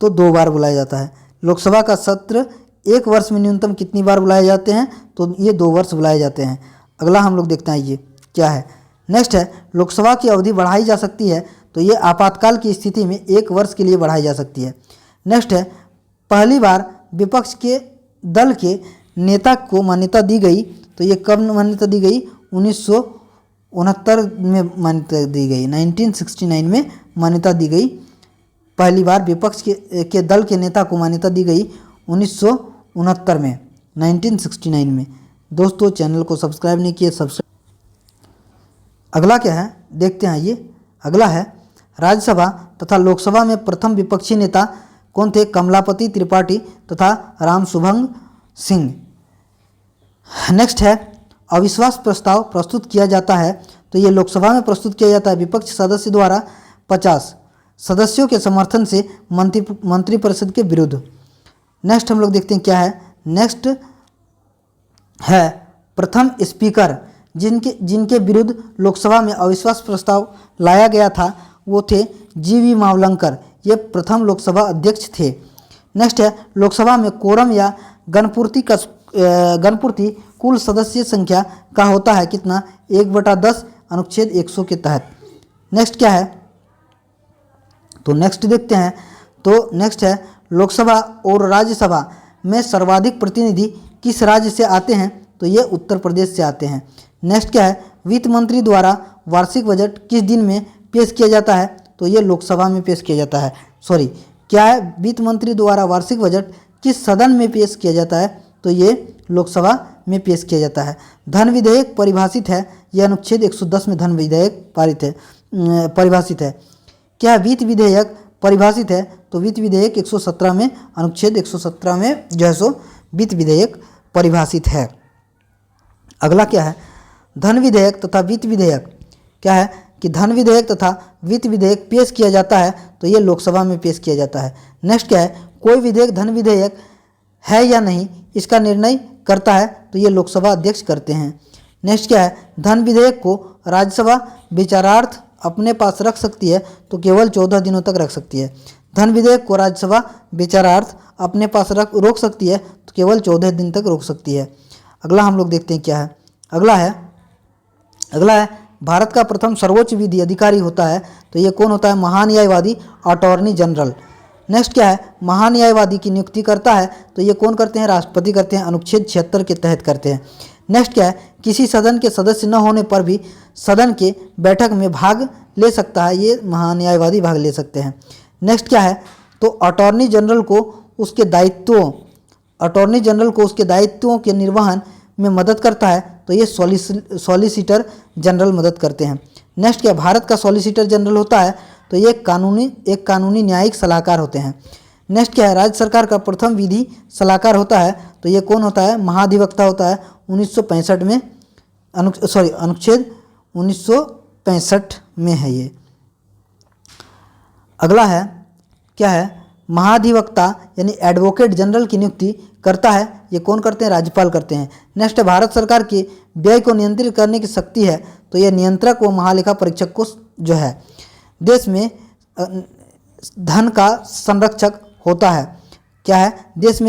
तो 2 बार बुलाया जाता है। लोकसभा का सत्र एक वर्ष में न्यूनतम कितनी बार बुलाए जाते हैं, तो ये 2 वर्ष बुलाए जाते हैं। अगला हम लोग देखते हैं ये क्या है, नेक्स्ट है लोकसभा की अवधि बढ़ाई जा सकती है तो ये आपातकाल की स्थिति में 1 वर्ष के लिए बढ़ाई जा सकती है। नेक्स्ट है पहली बार विपक्ष के दल के नेता को मान्यता दी गई तो ये कब मान्यता दी गई, 1969 में मान्यता दी गई, 1969 में मान्यता दी गई। पहली बार विपक्ष के दल के नेता को मान्यता दी गई 1969 में, 1969 में। दोस्तों चैनल को सब्सक्राइब नहीं किए, सब्सक्राइब। अगला क्या है देखते हैं, ये अगला है राज्यसभा तथा लोकसभा में प्रथम विपक्षी नेता कौन थे, कमलापति त्रिपाठी तथा रामसुभंग सिंह। नेक्स्ट है अविश्वास प्रस्ताव प्रस्तुत किया जाता है तो ये लोकसभा में प्रस्तुत किया जाता है विपक्ष सदस्य द्वारा 50 सदस्यों के समर्थन से मंत्रिपरिषद के विरुद्ध। नेक्स्ट हम लोग देखते हैं क्या है, नेक्स्ट है प्रथम स्पीकर जिनके विरुद्ध लोकसभा में अविश्वास प्रस्ताव लाया गया था वो थे जीवी मावलंकर, ये प्रथम लोकसभा अध्यक्ष थे। नेक्स्ट है लोकसभा में कोरम या गणपूर्ति कुल सदस्य संख्या का होता है कितना, 1/10 अनुच्छेद 100 के तहत। नेक्स्ट क्या है, तो नेक्स्ट देखते हैं, तो नेक्स्ट है लोकसभा और राज्यसभा में सर्वाधिक प्रतिनिधि किस राज्य से आते हैं, तो ये उत्तर प्रदेश से आते हैं। नेक्स्ट क्या है, वित्त मंत्री द्वारा वार्षिक बजट किस दिन में पेश किया जाता है, तो ये लोकसभा में पेश किया जाता है क्या है वित्त मंत्री द्वारा वार्षिक बजट किस सदन में पेश किया जाता है? तो ये लोकसभा में पेश किया जाता है। धन विधेयक परिभाषित है, यह अनुच्छेद 110 में धन विधेयक परिभाषित है। क्या वित्त विधेयक परिभाषित है? तो वित्त विधेयक 117 में अनुच्छेद 117 में जो है सो वित्त विधेयक परिभाषित है। अगला क्या है? धन विधेयक तथा वित्त विधेयक। क्या है कि धन विधेयक तथा वित्त विधेयक पेश किया जाता है तो ये लोकसभा में पेश किया जाता है। नेक्स्ट क्या है? कोई विधेयक धन विधेयक है या नहीं इसका निर्णय करता है तो ये लोकसभा अध्यक्ष करते हैं। नेक्स्ट क्या है? धन विधेयक को राज्यसभा विचारार्थ अपने पास रख सकती है तो केवल 14 दिनों तक रख सकती है। धन विधेयक को राज्यसभा विचारार्थ अपने पास रोक सकती है तो केवल 14 दिन तक रोक सकती है। अगला हम लोग देखते हैं क्या है। अगला है भारत का प्रथम सर्वोच्च विधि अधिकारी होता है तो ये कौन होता है? महान्यायवादी अटॉर्नी जनरल। नेक्स्ट क्या है? महान्यायवादी की नियुक्ति करता है तो ये कौन करते हैं? राष्ट्रपति करते हैं, अनुच्छेद 76 के तहत करते हैं। नेक्स्ट क्या है? किसी सदन के सदस्य न होने पर भी सदन के बैठक में भाग ले सकता है, ये महान्यायवादी भाग ले सकते हैं। नेक्स्ट क्या है? तो अटॉर्नी जनरल को उसके दायित्वों के निर्वहन में मदद करता है तो ये सॉलिसिटर जनरल मदद करते हैं। नेक्स्ट क्या? भारत का सॉलिसिटर जनरल होता है तो ये एक कानूनी न्यायिक सलाहकार होते हैं। नेक्स्ट क्या है? राज्य सरकार का प्रथम विधि सलाहकार होता है तो ये कौन होता है? महाधिवक्ता होता है। 1965 में अनुच्छेद 1965 में है ये। अगला है क्या है? महाधिवक्ता यानी एडवोकेट जनरल की नियुक्ति करता है, ये कौन करते हैं? राज्यपाल करते हैं। नेक्स्ट है भारत सरकार के व्यय को नियंत्रित करने की शक्ति है तो यह नियंत्रक व महालेखा परीक्षक को जो है देश में धन का संरक्षक होता है। क्या है? देश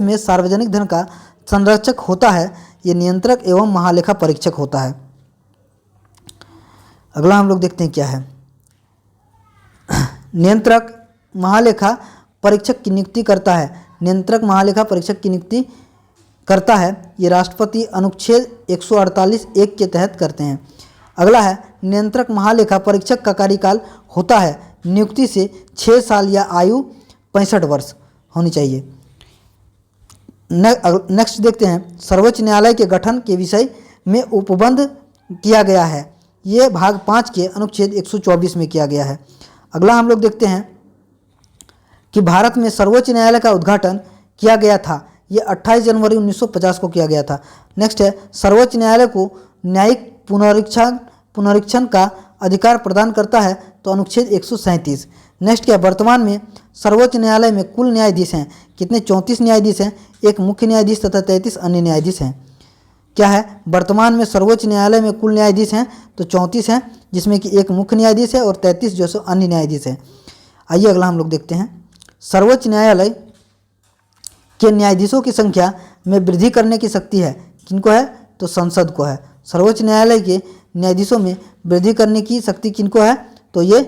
में सार्वजनिक धन का संरक्षक होता है, ये नियंत्रक एवं महालेखा परीक्षक होता है। अगला हम लोग देखते हैं क्या है। नियंत्रक महालेखा परीक्षक की नियुक्ति करता है। नियंत्रक महालेखा परीक्षक की नियुक्ति करता है, ये राष्ट्रपति अनुच्छेद 148(1) के तहत करते हैं। अगला है नियंत्रक महालेखा परीक्षक का कार्यकाल होता है नियुक्ति से 6 साल या आयु 65 वर्ष होनी चाहिए। नेक्स्ट देखते हैं सर्वोच्च न्यायालय के गठन के विषय में उपबंध किया गया है, ये भाग 5 के अनुच्छेद 124 में किया गया है। अगला हम लोग देखते हैं कि भारत में सर्वोच्च न्यायालय का उद्घाटन किया गया था, ये 28 जनवरी 1950 को किया गया था। नेक्स्ट है सर्वोच्च न्यायालय को न्यायिक पुनरीक्षण का अधिकार प्रदान करता है तो अनुच्छेद 137। नेक्स्ट क्या? वर्तमान में सर्वोच्च न्यायालय में कुल न्यायाधीश हैं कितने? 34 न्यायाधीश हैं, एक मुख्य न्यायाधीश तथा 33 अन्य न्यायाधीश हैं। क्या है? वर्तमान में सर्वोच्च न्यायालय में कुल न्यायाधीश हैं तो 34 हैं, जिसमें कि एक मुख्य न्यायाधीश है और 33 जो सो अन्य न्यायाधीश हैं। आइए अगला हम लोग देखते हैं। सर्वोच्च न्यायालय के न्यायाधीशों की संख्या में वृद्धि करने की शक्ति है, किनको है? तो संसद को है। सर्वोच्च न्यायालय के न्यायाधीशों में वृद्धि करने की शक्ति किनको है? तो ये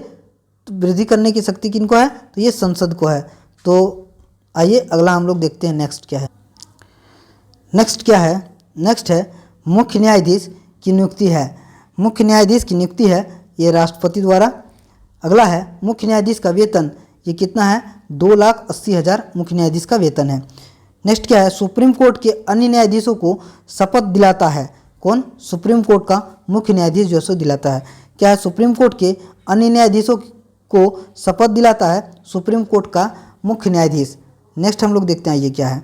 वृद्धि करने की शक्ति किनको है? तो ये संसद को है। तो आइए अगला हम लोग देखते हैं नेक्स्ट क्या है। नेक्स्ट है मुख्य न्यायाधीश की नियुक्ति है। मुख्य न्यायाधीश की नियुक्ति है ये राष्ट्रपति द्वारा। अगला है मुख्य न्यायाधीश का वेतन, ये कितना है? 2,80,000 मुख्य न्यायाधीश का वेतन है। नेक्स्ट क्या है? सुप्रीम कोर्ट के अन्य न्यायाधीशों को शपथ दिलाता है, कौन? सुप्रीम कोर्ट का मुख्य न्यायाधीश जो सो दिलाता है। क्या है? सुप्रीम कोर्ट के अन्य न्यायाधीशों को शपथ दिलाता है सुप्रीम कोर्ट का मुख्य न्यायाधीश। नेक्स्ट हम लोग देखते हैं ये क्या है।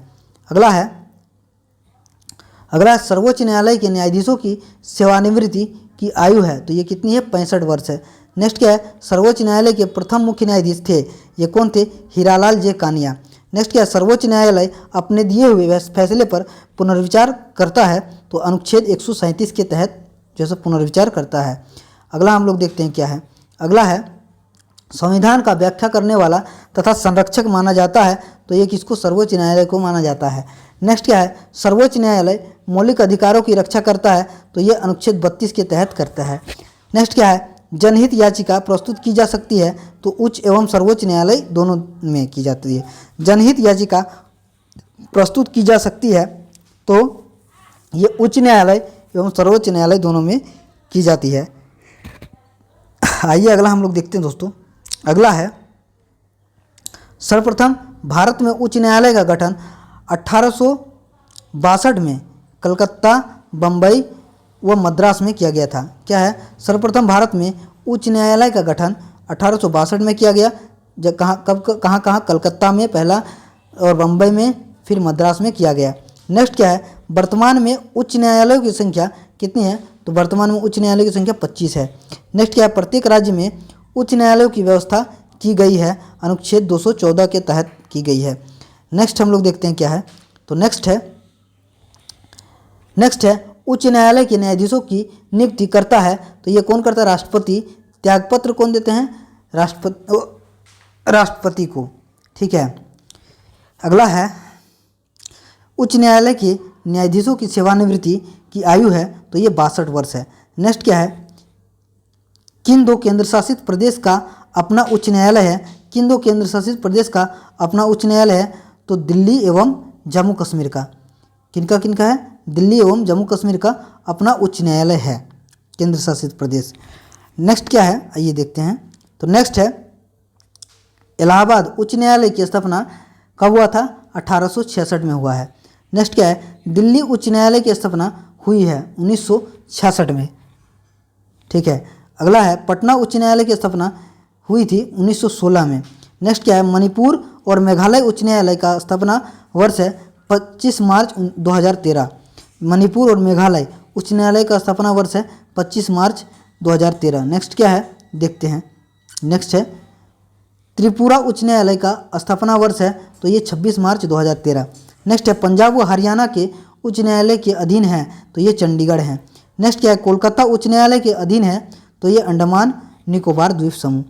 अगला सर्वोच्च न्यायालय के न्यायाधीशों की सेवानिवृत्ति की आयु है तो ये कितनी है? 65 वर्ष है। नेक्स्ट क्या है? सर्वोच्च न्यायालय के प्रथम मुख्य न्यायाधीश थे, ये कौन थे? हीरालाल जे कानिया। नेक्स्ट क्या है? सर्वोच्च न्यायालय अपने दिए हुए फैसले पर पुनर्विचार करता है तो अनुच्छेद 137 के तहत जैसे पुनर्विचार करता है। अगला हम लोग देखते हैं क्या है। अगला है संविधान का व्याख्या करने वाला तथा संरक्षक माना जाता है तो ये किसको? सर्वोच्च न्यायालय को माना जाता है। नेक्स्ट क्या है? सर्वोच्च न्यायालय मौलिक अधिकारों की रक्षा करता है तो ये अनुच्छेद 32 के तहत करता है। नेक्स्ट क्या है? जनहित याचिका प्रस्तुत की जा सकती है तो उच्च एवं सर्वोच्च न्यायालय दोनों में की जाती है। जनहित याचिका प्रस्तुत की जा सकती है तो ये उच्च न्यायालय एवं सर्वोच्च न्यायालय दोनों में की जाती है। आइए अगला हम लोग देखते हैं दोस्तों। अगला है, सर्वप्रथम भारत में उच्च न्यायालय का गठन 1862 में कलकत्ता, बम्बई व मद्रास में किया गया था। क्या है? सर्वप्रथम भारत में उच्च न्यायालय का गठन 1862 में किया गया। जब कहाँ कलकत्ता में पहला और बम्बई में, फिर मद्रास में किया गया। नेक्स्ट क्या है? वर्तमान में उच्च न्यायालयों की संख्या कितनी है? तो वर्तमान में उच्च न्यायालयों की संख्या 25 है। नेक्स्ट क्या है? प्रत्येक राज्य में उच्च न्यायालयों की व्यवस्था की गई है, अनुच्छेद 214 के तहत की गई है। नेक्स्ट हम लोग देखते हैं क्या है। तो नेक्स्ट है उच्च न्यायालय के न्यायाधीशों की नियुक्ति करता है। तो ये कौन करता है? राष्ट्रपति। त्यागपत्र कौन देते हैं? राष्ट्रपति को। ठीक है। अगला है, उच्च न्यायालय के न्यायाधीशों की सेवानिवृत्ति की आयु है तो ये 62 वर्ष है। नेक्स्ट क्या है? किन दो केंद्र शासित प्रदेश का अपना उच्च न्यायालय है? किन दो केंद्र शासित प्रदेश का अपना उच्च न्यायालय है? तो दिल्ली एवं जम्मू कश्मीर का। किनका है? दिल्ली एवं जम्मू कश्मीर का अपना उच्च न्यायालय है, केंद्र शासित प्रदेश। नेक्स्ट क्या है? आइए देखते हैं। तो नेक्स्ट है, इलाहाबाद उच्च न्यायालय की स्थापना कब हुआ था? 1866 में हुआ है। नेक्स्ट क्या है? दिल्ली उच्च न्यायालय की स्थापना हुई है 1966 में। ठीक है। अगला है, पटना उच्च न्यायालय की स्थापना हुई थी 1916 में। नेक्स्ट क्या है? मणिपुर और मेघालय उच्च न्यायालय का स्थापना वर्ष है 25 मार्च 2013। मणिपुर और मेघालय उच्च न्यायालय का स्थापना वर्ष है 25 मार्च 2013। नेक्स्ट क्या है? देखते हैं। नेक्स्ट है, त्रिपुरा उच्च न्यायालय का स्थापना वर्ष है तो ये 26 मार्च 2013। नेक्स्ट है, पंजाब व हरियाणा के उच्च न्यायालय के अधीन है तो ये चंडीगढ़ है। नेक्स्ट क्या है? कोलकाता उच्च न्यायालय के अधीन है तो ये अंडमान निकोबार द्वीप समूह।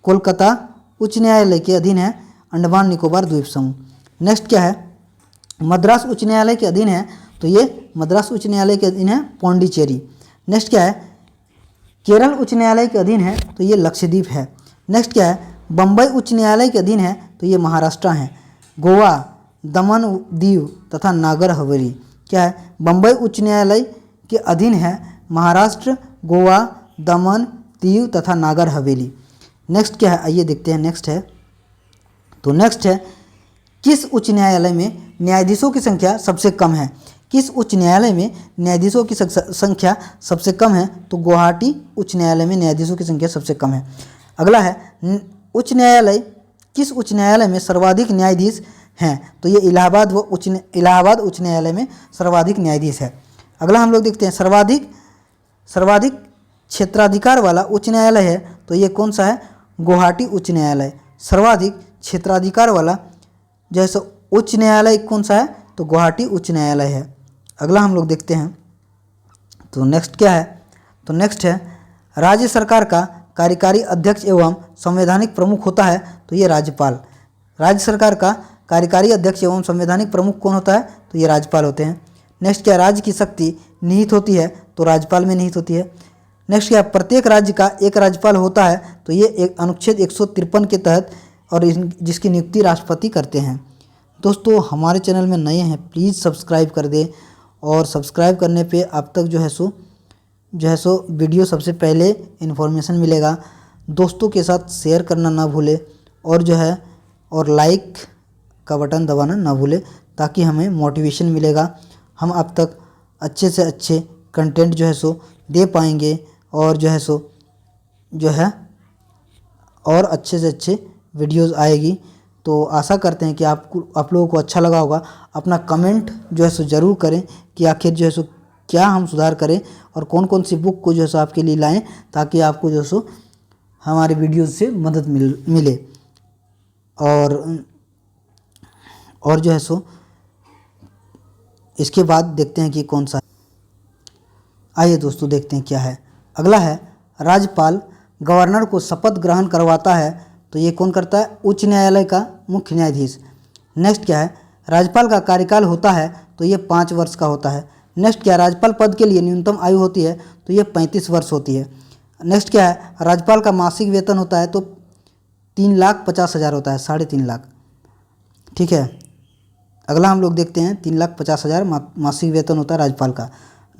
कोलकाता उच्च न्यायालय के अधीन है अंडमान निकोबार द्वीप समूह। नेक्स्ट क्या है? मद्रास उच्च न्यायालय के अधीन है तो ये मद्रास उच्च न्यायालय के अधीन है पौंडीचेरी। नेक्स्ट क्या है? केरल उच्च न्यायालय के अधीन है तो ये लक्षद्वीप है। नेक्स्ट क्या है? बम्बई उच्च न्यायालय के अधीन है तो ये महाराष्ट्र है। गोवा, दमन, दीव तथा नागर हवेली। क्या है? बम्बई उच्च न्यायालय के अधीन है महाराष्ट्र, गोवा, दमन, दीव तथा नागर हवेली। नेक्स्ट क्या है? आइए देखते हैं। नेक्स्ट है, तो नेक्स्ट है, किस उच्च न्यायालय में न्यायाधीशों की संख्या सबसे कम है? किस उच्च न्यायालय में न्यायाधीशों की संख्या सबसे कम है? तो गुवाहाटी उच्च न्यायालय में न्यायाधीशों की संख्या सबसे कम है। अगला है, उच्च न्यायालय किस उच्च न्यायालय में सर्वाधिक न्यायाधीश हैं? तो ये इलाहाबाद उच्च न्यायालय में सर्वाधिक न्यायाधीश है। अगला हम लोग देखते हैं, सर्वाधिक क्षेत्राधिकार वाला उच्च न्यायालय है तो ये कौन सा है? गुवाहाटी उच्च न्यायालय। सर्वाधिक क्षेत्राधिकार वाला जैसे उच्च न्यायालय कौन सा है? तो गुवाहाटी उच्च न्यायालय है। अगला हम लोग देखते हैं। तो नेक्स्ट क्या है? तो नेक्स्ट है, राज्य सरकार का कार्यकारी अध्यक्ष एवं संवैधानिक प्रमुख होता है तो ये राज्यपाल। राज्य सरकार का कार्यकारी अध्यक्ष एवं संवैधानिक प्रमुख कौन होता है? तो ये राज्यपाल होते हैं। नेक्स्ट क्या? राज्य की शक्ति निहित होती है तो राज्यपाल में निहित होती है। नेक्स्ट क्या? प्रत्येक राज्य का एक राज्यपाल होता है तो ये एक अनुच्छेद 153 के तहत, और जिसकी नियुक्ति राष्ट्रपति करते हैं। दोस्तों, हमारे चैनल में नए हैं प्लीज़ सब्सक्राइब कर दें, और सब्सक्राइब करने पे आप तक जो है सो वीडियो सबसे पहले इन्फॉर्मेशन मिलेगा। दोस्तों के साथ शेयर करना ना भूले, और लाइक का बटन दबाना ना भूले, ताकि हमें मोटिवेशन मिलेगा। हम आप तक अच्छे से अच्छे कंटेंट दे पाएंगे, और और अच्छे से अच्छे वीडियोस आएगी। तो आशा करते हैं कि आप लोगों को अच्छा लगा होगा। अपना कमेंट ज़रूर करें कि आखिर क्या हम सुधार करें, और कौन कौन सी बुक को आपके लिए लाएं, ताकि आपको हमारे वीडियोस से मदद मिले। और इसके बाद देखते हैं कि कौन सा। आइए दोस्तों देखते हैं क्या है। अगला है, राज्यपाल गवर्नर को शपथ ग्रहण करवाता है तो ये कौन करता है? उच्च न्यायालय का मुख्य न्यायाधीश। नेक्स्ट क्या है? राज्यपाल का कार्यकाल होता है तो ये 5 वर्ष का होता है। नेक्स्ट क्या है? राज्यपाल पद के लिए न्यूनतम आयु होती है तो ये 35 वर्ष होती है। नेक्स्ट क्या है? राज्यपाल का मासिक वेतन होता है तो 3,50,000 होता है, 3.5 लाख। ठीक है। अगला हम लोग देखते हैं, 3,50,000 मासिक वेतन होता है राज्यपाल का।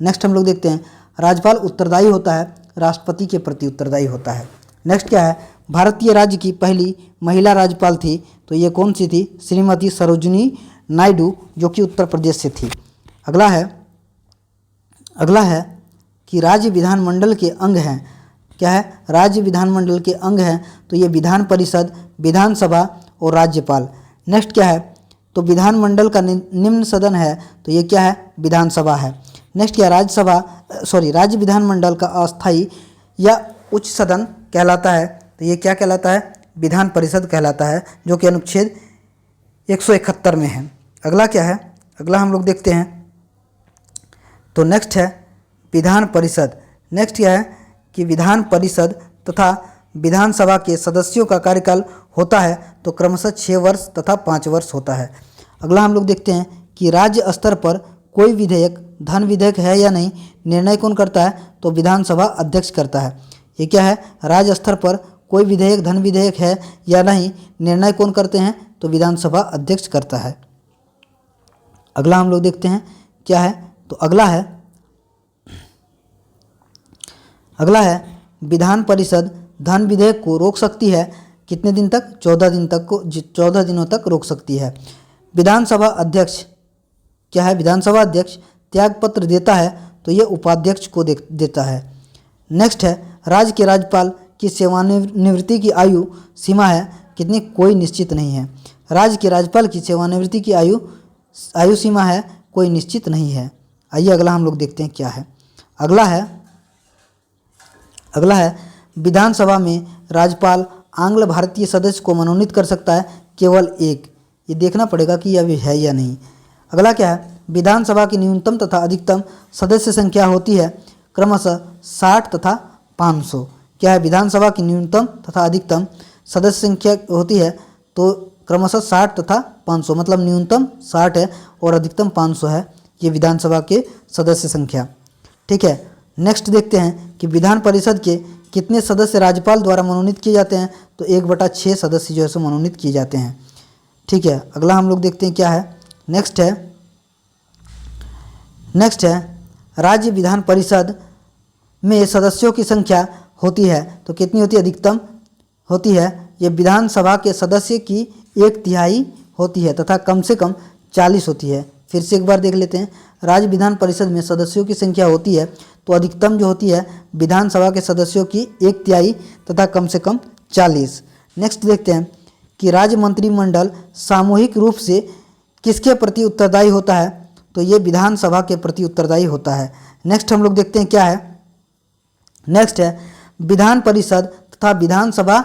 नेक्स्ट हम लोग देखते हैं, राज्यपाल उत्तरदायी होता है, राष्ट्रपति के प्रति उत्तरदायी होता है। नेक्स्ट क्या है, भारतीय राज्य की पहली महिला राज्यपाल थी, तो ये कौन सी थी, श्रीमती सरोजिनी नायडू, जो कि उत्तर प्रदेश से थी। अगला है कि राज्य विधानमंडल के अंग हैं, क्या है, राज्य विधानमंडल के अंग हैं, तो ये विधान परिषद, विधानसभा और राज्यपाल। नेक्स्ट क्या है, तो विधानमंडल का निम्न सदन है, तो ये क्या है, विधानसभा है। नेक्स्ट क्या, राज्य विधानमंडल का अस्थायी या उच्च सदन कहलाता है, तो ये क्या कहलाता है, विधान परिषद कहलाता है, जो कि अनुच्छेद 171 में है। अगला क्या है, अगला हम लोग देखते हैं, तो नेक्स्ट है विधान परिषद। नेक्स्ट क्या है कि विधान परिषद तथा विधानसभा के सदस्यों का कार्यकाल होता है, तो क्रमशः 6 वर्ष तथा 5 वर्ष होता है। अगला हम लोग देखते हैं कि राज्य स्तर पर कोई विधेयक धन विधेयक है या नहीं, निर्णय कौन करता है, तो विधानसभा अध्यक्ष करता है। ये क्या है, राज्य स्तर पर कोई विधेयक धन विधेयक है या नहीं, निर्णय कौन करते हैं, तो विधानसभा अध्यक्ष करता है। अगला हम लोग देखते हैं क्या है, तो अगला है विधान परिषद धन विधेयक को रोक सकती है, कितने दिन तक, 14 दिनों तक रोक सकती है। विधानसभा अध्यक्ष क्या है, विधानसभा अध्यक्ष त्यागपत्र देता है, तो ये उपाध्यक्ष को देता है। नेक्स्ट है राज्य के राज्यपाल की सेवानिवृत्ति की आयु सीमा है, कितनी, कोई निश्चित नहीं है। राज्य के राज्यपाल की सेवानिवृत्ति की आयु सीमा है, कोई निश्चित नहीं है। आइए अगला हम लोग देखते हैं क्या है। अगला है विधानसभा में राज्यपाल आंग्ल भारतीय सदस्य को मनोनीत कर सकता है, केवल एक। ये देखना पड़ेगा कि यह है या नहीं। अगला क्या है, विधानसभा की न्यूनतम तथा अधिकतम सदस्य संख्या होती है, क्रमशः 60 तथा 500। क्या है, विधानसभा की न्यूनतम तथा अधिकतम सदस्य संख्या होती है, तो क्रमशः 60 तथा 500, मतलब न्यूनतम 60 है और अधिकतम 500 है, ये विधानसभा के सदस्य संख्या। ठीक है, नेक्स्ट देखते हैं कि विधान परिषद के कितने सदस्य राज्यपाल द्वारा मनोनीत किए जाते हैं, तो 1/6 सदस्य जो है सो मनोनीत किए जाते हैं। ठीक है, अगला हम लोग देखते हैं क्या है। नेक्स्ट है राज्य विधान परिषद में सदस्यों की संख्या होती है, तो कितनी होती है, अधिकतम होती है, ये विधानसभा के सदस्य की 1/3 होती है तथा कम से कम 40 होती है। फिर से एक बार देख लेते हैं, राज्य विधान परिषद में सदस्यों की संख्या होती है, तो अधिकतम जो होती है विधानसभा के सदस्यों की 1/3 तथा कम से कम 40। नेक्स्ट देखते हैं कि राज्य मंत्रिमंडल सामूहिक रूप से किसके प्रति उत्तरदायी होता है, तो ये विधानसभा के प्रति उत्तरदायी होता है। नेक्स्ट हम लोग देखते हैं क्या है। नेक्स्ट है विधान परिषद तथा विधानसभा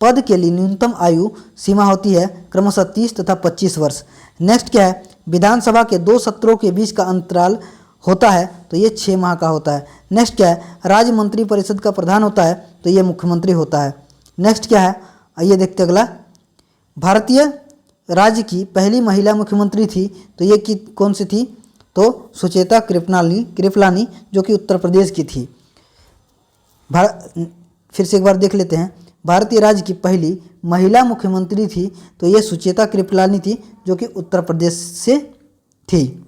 पद के लिए न्यूनतम आयु सीमा होती है, क्रमशः 30 तथा 25 वर्ष। नेक्स्ट क्या है, विधानसभा के 2 सत्रों के बीच का अंतराल होता है, तो ये 6 माह का होता है। नेक्स्ट क्या है, राज्य मंत्री परिषद का प्रधान होता है, तो ये मुख्यमंत्री होता है। नेक्स्ट क्या है, आइए देखते अगला। भारतीय राज्य की पहली महिला मुख्यमंत्री थी, तो ये कौन सी थी, तो सुचेता कृपलानी, जो कि उत्तर प्रदेश की थी। फिर से एक बार देख लेते हैं, भारतीय राज्य की पहली महिला मुख्यमंत्री थी, तो ये सुचेता कृपलानी थी, जो कि उत्तर प्रदेश से थी।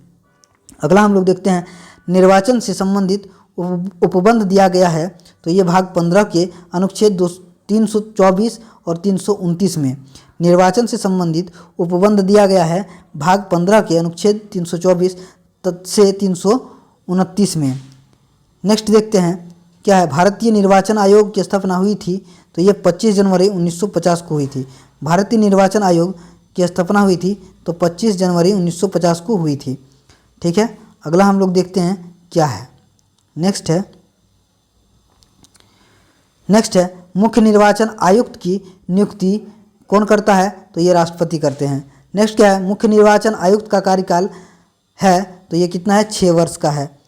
अगला हम लोग देखते हैं निर्वाचन से संबंधित उपबंध दिया गया है, तो ये भाग 15 के अनुच्छेद 324 और 329 में निर्वाचन से संबंधित उपबंध दिया गया है, भाग 15 के अनुच्छेद 324 से 329 में। नेक्स्ट देखते हैं क्या है, भारतीय निर्वाचन आयोग की स्थापना हुई थी, तो ये 25 जनवरी 1950 को हुई थी। भारतीय निर्वाचन आयोग की स्थापना हुई थी, तो 25 जनवरी 1950 को हुई थी। ठीक है, अगला हम लोग देखते हैं क्या है। नेक्स्ट है मुख्य निर्वाचन आयुक्त की नियुक्ति कौन करता है, तो ये राष्ट्रपति करते हैं। नेक्स्ट क्या है, मुख्य निर्वाचन आयुक्त का कार्यकाल है, तो ये कितना है, 6 वर्ष का है,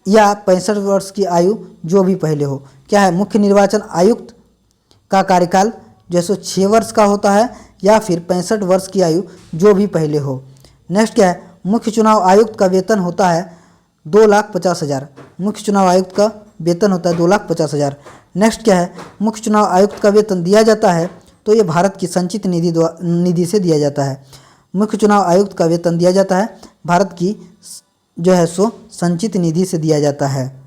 या 65 वर्ष की आयु जो भी पहले हो। क्या है, मुख्य निर्वाचन आयुक्त का कार्यकाल जैसे 6 वर्ष का होता है, या फिर 65 वर्ष की आयु जो भी पहले हो। नेक्स्ट क्या है, मुख्य चुनाव आयुक्त का वेतन होता है 2,50,000। मुख्य चुनाव आयुक्त का वेतन होता है 2,50,000। नेक्स्ट क्या है, मुख्य चुनाव आयुक्त का वेतन दिया जाता है, तो ये भारत की संचित निधि से दिया जाता है। मुख्य चुनाव आयुक्त का वेतन दिया जाता है भारत की जो है सो संचित निधि से दिया जाता है।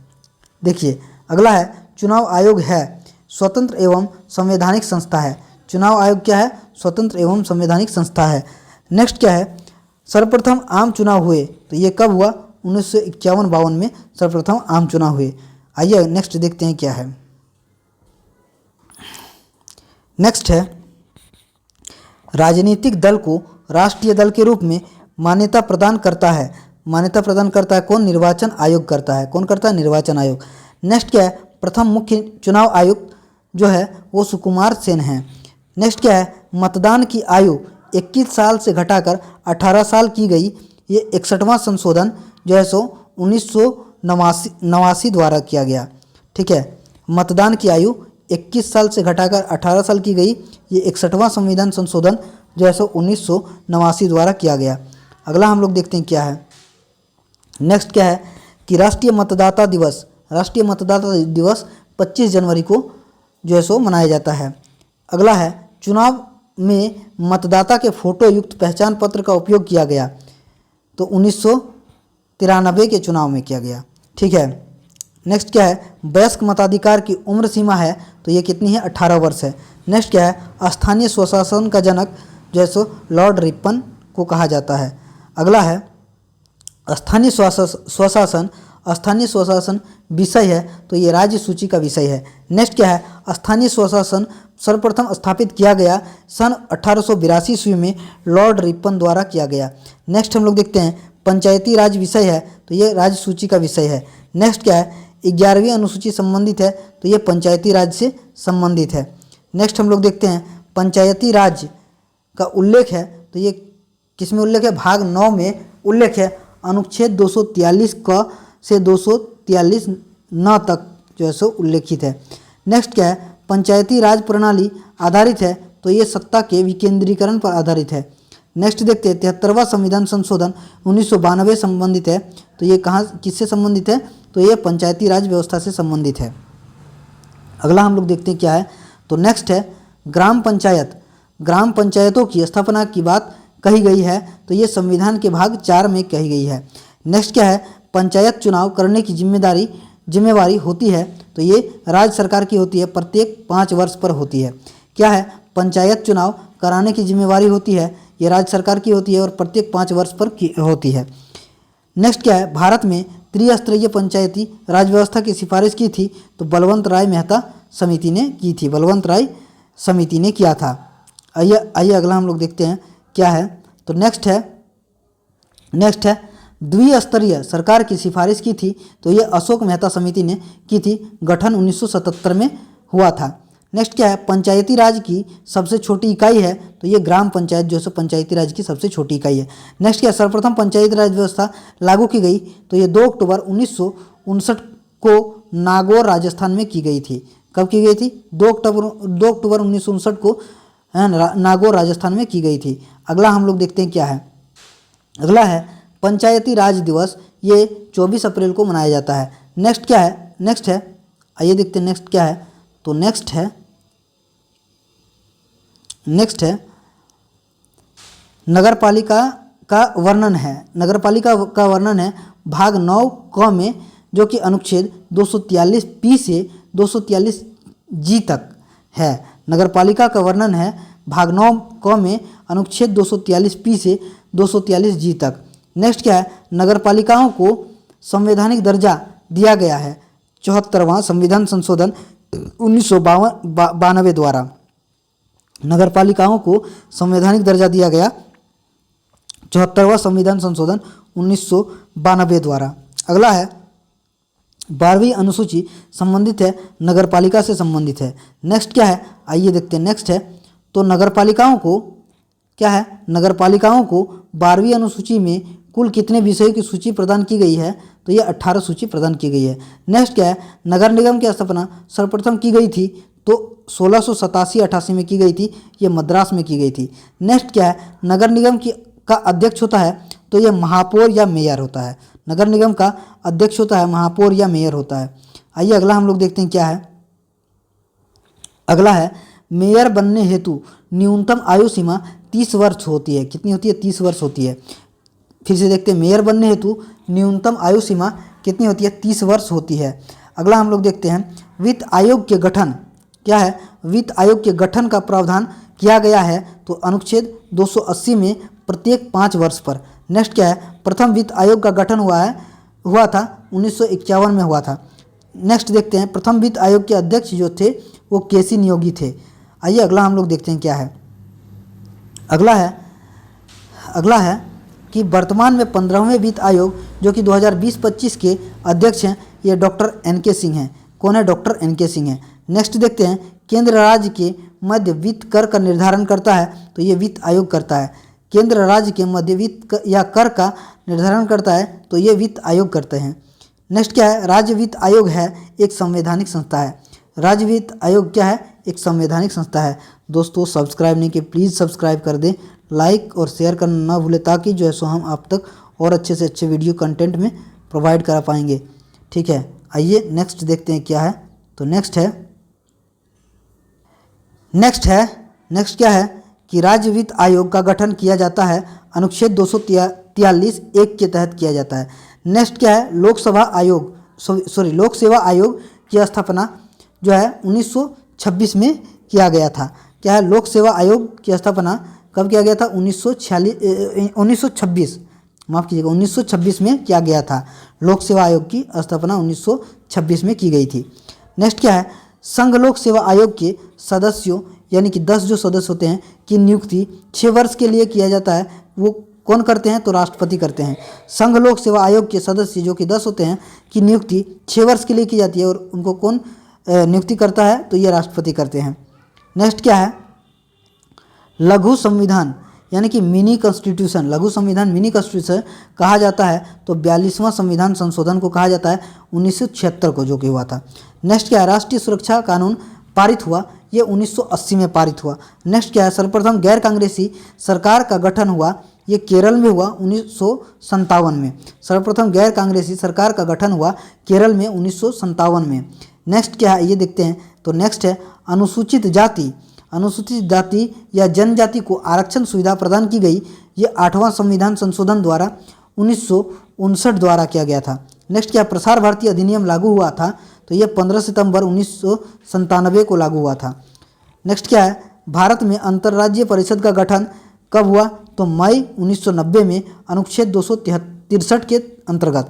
देखिए अगला है चुनाव आयोग है स्वतंत्र एवं संवैधानिक संस्था है। चुनाव आयोग क्या है? स्वतंत्र एवं संवैधानिक संस्था है। नेक्स्ट क्या है? सर्वप्रथम आम चुनाव हुए तो ये कब हुआ? 1951-52 में सर्वप्रथम आम चुनाव हुए। आइए नेक्स्ट देखते हैं क्या है। नेक्स्ट है, राजनीतिक दल को राष्ट्रीय दल के रूप में मान्यता प्रदान करता है। मान्यता प्रदान करता है कौन? निर्वाचन आयोग करता है। कौन करता है? निर्वाचन आयोग। नेक्स्ट क्या है? प्रथम मुख्य चुनाव आयुक्त जो है वो सुकुमार सेन है। नेक्स्ट क्या है? मतदान की आयु 21 साल से घटाकर 18 साल की गई। ये 61वां संशोधन जो है सो 1989 द्वारा किया गया। ठीक है, मतदान की आयु 21 साल से घटाकर 18 साल की गई। ये 61वां संविधान संशोधन जो है सो 1989 द्वारा किया गया। अगला हम लोग देखते हैं क्या है। नेक्स्ट क्या है कि राष्ट्रीय मतदाता दिवस 25 जनवरी को जो है सो मनाया जाता है। अगला है, चुनाव में मतदाता के फोटो युक्त पहचान पत्र का उपयोग किया गया तो 1993 के चुनाव में किया गया। ठीक है, नेक्स्ट क्या है? वयस्क मताधिकार की उम्र सीमा है तो ये कितनी है? 18 वर्ष है। नेक्स्ट क्या है? स्थानीय स्वशासन का जनक जो है सो लॉर्ड रिपन को कहा जाता है। अगला है, स्थानीय स्वशासन विषय है तो ये राज्य सूची का विषय है। नेक्स्ट क्या है? स्थानीय स्वशासन सर्वप्रथम स्थापित किया गया सन 1882 ईस्वी में लॉर्ड रिपन द्वारा किया गया। नेक्स्ट हम लोग देखते हैं, पंचायती राज विषय है तो ये राज्य सूची का विषय है। नेक्स्ट क्या है? 11वीं अनुसूची संबंधित है तो ये पंचायती राज से संबंधित है। नेक्स्ट हम लोग देखते हैं, पंचायती राज का उल्लेख है तो ये किस में उल्लेख है? भाग 9 में उल्लेख है। अनुच्छेद 243 क से 243 न तक जो है सो उल्लेखित है। नेक्स्ट क्या है? पंचायती राज प्रणाली आधारित है तो ये सत्ता के विकेंद्रीकरण पर आधारित है। नेक्स्ट देखते हैं, 73वां संविधान संशोधन 1992 संबंधित है तो ये कहाँ किससे संबंधित है? तो ये पंचायती राज व्यवस्था से संबंधित है। अगला हम लोग देखते हैं क्या है। तो नेक्स्ट है, ग्राम पंचायतों की स्थापना की बात कही गई है तो ये संविधान के भाग 4 में कही गई है। नेक्स्ट क्या है? पंचायत चुनाव करने की जिम्मेवारी होती है तो ये राज्य सरकार की होती है, प्रत्येक 5 वर्ष पर होती है। क्या है? पंचायत चुनाव कराने की जिम्मेवारी होती है, ये राज्य सरकार की होती है और प्रत्येक 5 वर्ष पर होती है। नेक्स्ट क्या है? भारत में त्रिस्तरीय पंचायती राज व्यवस्था की सिफारिश की थी तो बलवंत राय मेहता समिति ने की थी, बलवंत राय समिति ने किया था। आइए अगला हम लोग देखते हैं क्या है। तो नेक्स्ट है द्विस्तरीय सरकार की सिफारिश की थी तो ये अशोक मेहता समिति ने की थी, गठन 1977 में हुआ था। नेक्स्ट क्या है? पंचायती राज की सबसे छोटी इकाई है तो ये ग्राम पंचायत जो है पंचायती राज की सबसे छोटी इकाई है। नेक्स्ट क्या है? सर्वप्रथम पंचायती राज व्यवस्था लागू की गई तो ये 2 अक्टूबर 1959 को नागौर राजस्थान में की गई थी। कब की गई थी? 2 अक्टूबर 1959 को नागौर राजस्थान में की गई थी। अगला हम लोग देखते हैं क्या है। अगला है पंचायती राज दिवस, ये 24 अप्रैल को मनाया जाता है। नेक्स्ट क्या है? नेक्स्ट है, आइए देखते हैं नेक्स्ट क्या है। तो नेक्स्ट है नगरपालिका का वर्णन है। नगरपालिका का वर्णन है भाग 9 क में जो कि अनुच्छेद 243 पी से 243 जी तक है। नगरपालिका का वर्णन है भाग 9 क में अनुच्छेद 243 पी से 243 जी तक। नेक्स्ट क्या है? नगरपालिकाओं को संवैधानिक दर्जा दिया गया है 74वां संविधान संशोधन 1992 द्वारा। नगरपालिकाओं को संवैधानिक दर्जा दिया गया 74वां संविधान संशोधन 1992 द्वारा। अगला है 12वीं अनुसूची संबंधित है, नगरपालिका से संबंधित है। नेक्स्ट क्या है? आइए देखते हैं। नेक्स्ट है तो नगरपालिकाओं को क्या है? नगरपालिकाओं को 12वीं अनुसूची में कुल कितने विषयों की सूची प्रदान की गई है? तो ये 18 सूची प्रदान की गई है। नेक्स्ट क्या है? नगर निगम की स्थापना सर्वप्रथम की गई थी तो 1687-88 में की गई थी, ये मद्रास में की गई थी। नेक्स्ट क्या है? नगर निगम का अध्यक्ष होता है तो ये महापौर या मेयर होता है। नगर निगम का अध्यक्ष होता है, महापौर या मेयर होता है। आइए अगला हम लोग देखते हैं क्या है। अगला है मेयर बनने हेतु न्यूनतम आयु सीमा 30 वर्ष होती है। कितनी होती है? 30 वर्ष होती है। फिर से देखते हैं, मेयर बनने हेतु न्यूनतम आयु सीमा कितनी होती है? 30 वर्ष होती है। अगला हम लोग देखते हैं वित्त आयोग के गठन क्या है, वित्त आयोग के गठन का प्रावधान किया गया है, तो अनुच्छेद 280 में प्रत्येक 5 वर्ष पर। नेक्स्ट क्या है, प्रथम वित्त आयोग का गठन हुआ था 1951 में हुआ था। नेक्स्ट देखते हैं, प्रथम वित्त आयोग के अध्यक्ष जो थे वो केसी नियोगी थे। आइए अगला हम लोग देखते हैं क्या है। अगला है कि वर्तमान में 15वें वित्त आयोग जो कि 2020-25 के अध्यक्ष हैं, ये डॉक्टर एन.के. सिंह हैं। कौन है? Doctor NK. सिंह हैं। नेक्स्ट देखते हैं, केंद्र राज्य के मध्य वित्त कर का निर्धारण करता है, तो ये वित्त आयोग करता है। केंद्र राज्य के मध्य वित्त या कर का निर्धारण करता है, तो ये वित्त आयोग करते हैं। नेक्स्ट क्या है, राज्य वित्त आयोग है एक संवैधानिक संस्था है। राज्य वित्त आयोग क्या है? एक संवैधानिक संस्था है। दोस्तों सब्सक्राइब नहीं किए प्लीज़ सब्सक्राइब कर दें, लाइक और शेयर करना ना भूलें, ताकि जो है सो हम आप तक और अच्छे से अच्छे वीडियो कंटेंट में प्रोवाइड करा पाएंगे। ठीक है, आइए नेक्स्ट देखते हैं क्या है। तो नेक्स्ट क्या है कि राज्य वित्त आयोग का गठन किया जाता है अनुच्छेद 243(1) के तहत किया जाता है। नेक्स्ट क्या है, लोक सेवा आयोग की स्थापना जो है 1926 में किया गया था। क्या है, लोक सेवा आयोग की स्थापना कब किया गया था? 1926 माफ़ कीजिएगा 1926 में किया गया था। लोक सेवा आयोग की स्थापना 1926 में की गई थी। नेक्स्ट क्या है, संघ लोक सेवा आयोग के सदस्यों यानी कि 10 जो सदस्य होते हैं की नियुक्ति 6 वर्ष के लिए किया जाता है। वो कौन करते हैं? तो राष्ट्रपति करते हैं। संघ लोक सेवा आयोग के सदस्य जो कि 10 होते हैं की नियुक्ति 6 वर्ष के लिए की जाती है, और उनको कौन नियुक्ति करता है? तो ये राष्ट्रपति करते हैं। नेक्स्ट क्या है, लघु संविधान यानी कि मिनी कॉन्स्टिट्यूशन, लघु संविधान मिनी कॉन्स्टिट्यूशन कहा जाता है, तो 42वां संविधान संशोधन को कहा जाता है 1976 को, जो कि हुआ था। नेक्स्ट क्या है, राष्ट्रीय सुरक्षा कानून पारित हुआ, ये 1980 में पारित हुआ। नेक्स्ट क्या है, सर्वप्रथम गैर कांग्रेसी सरकार का गठन हुआ, ये केरल में हुआ 1957 में। सर्वप्रथम गैर कांग्रेसी सरकार का गठन हुआ केरल में 1957 में। नेक्स्ट क्या है, ये देखते हैं। तो नेक्स्ट है, अनुसूचित जाति या जनजाति को आरक्षण सुविधा प्रदान की गई, ये 8वां संविधान संशोधन द्वारा 1959 द्वारा किया गया था। नेक्स्ट क्या, प्रसार भारती अधिनियम लागू हुआ था, तो ये 15 सितंबर 1997 को लागू हुआ था। नेक्स्ट क्या है, भारत में अंतर्राज्यीय परिषद का गठन कब हुआ? तो मई 1990 में अनुच्छेद 263 के अंतर्गत।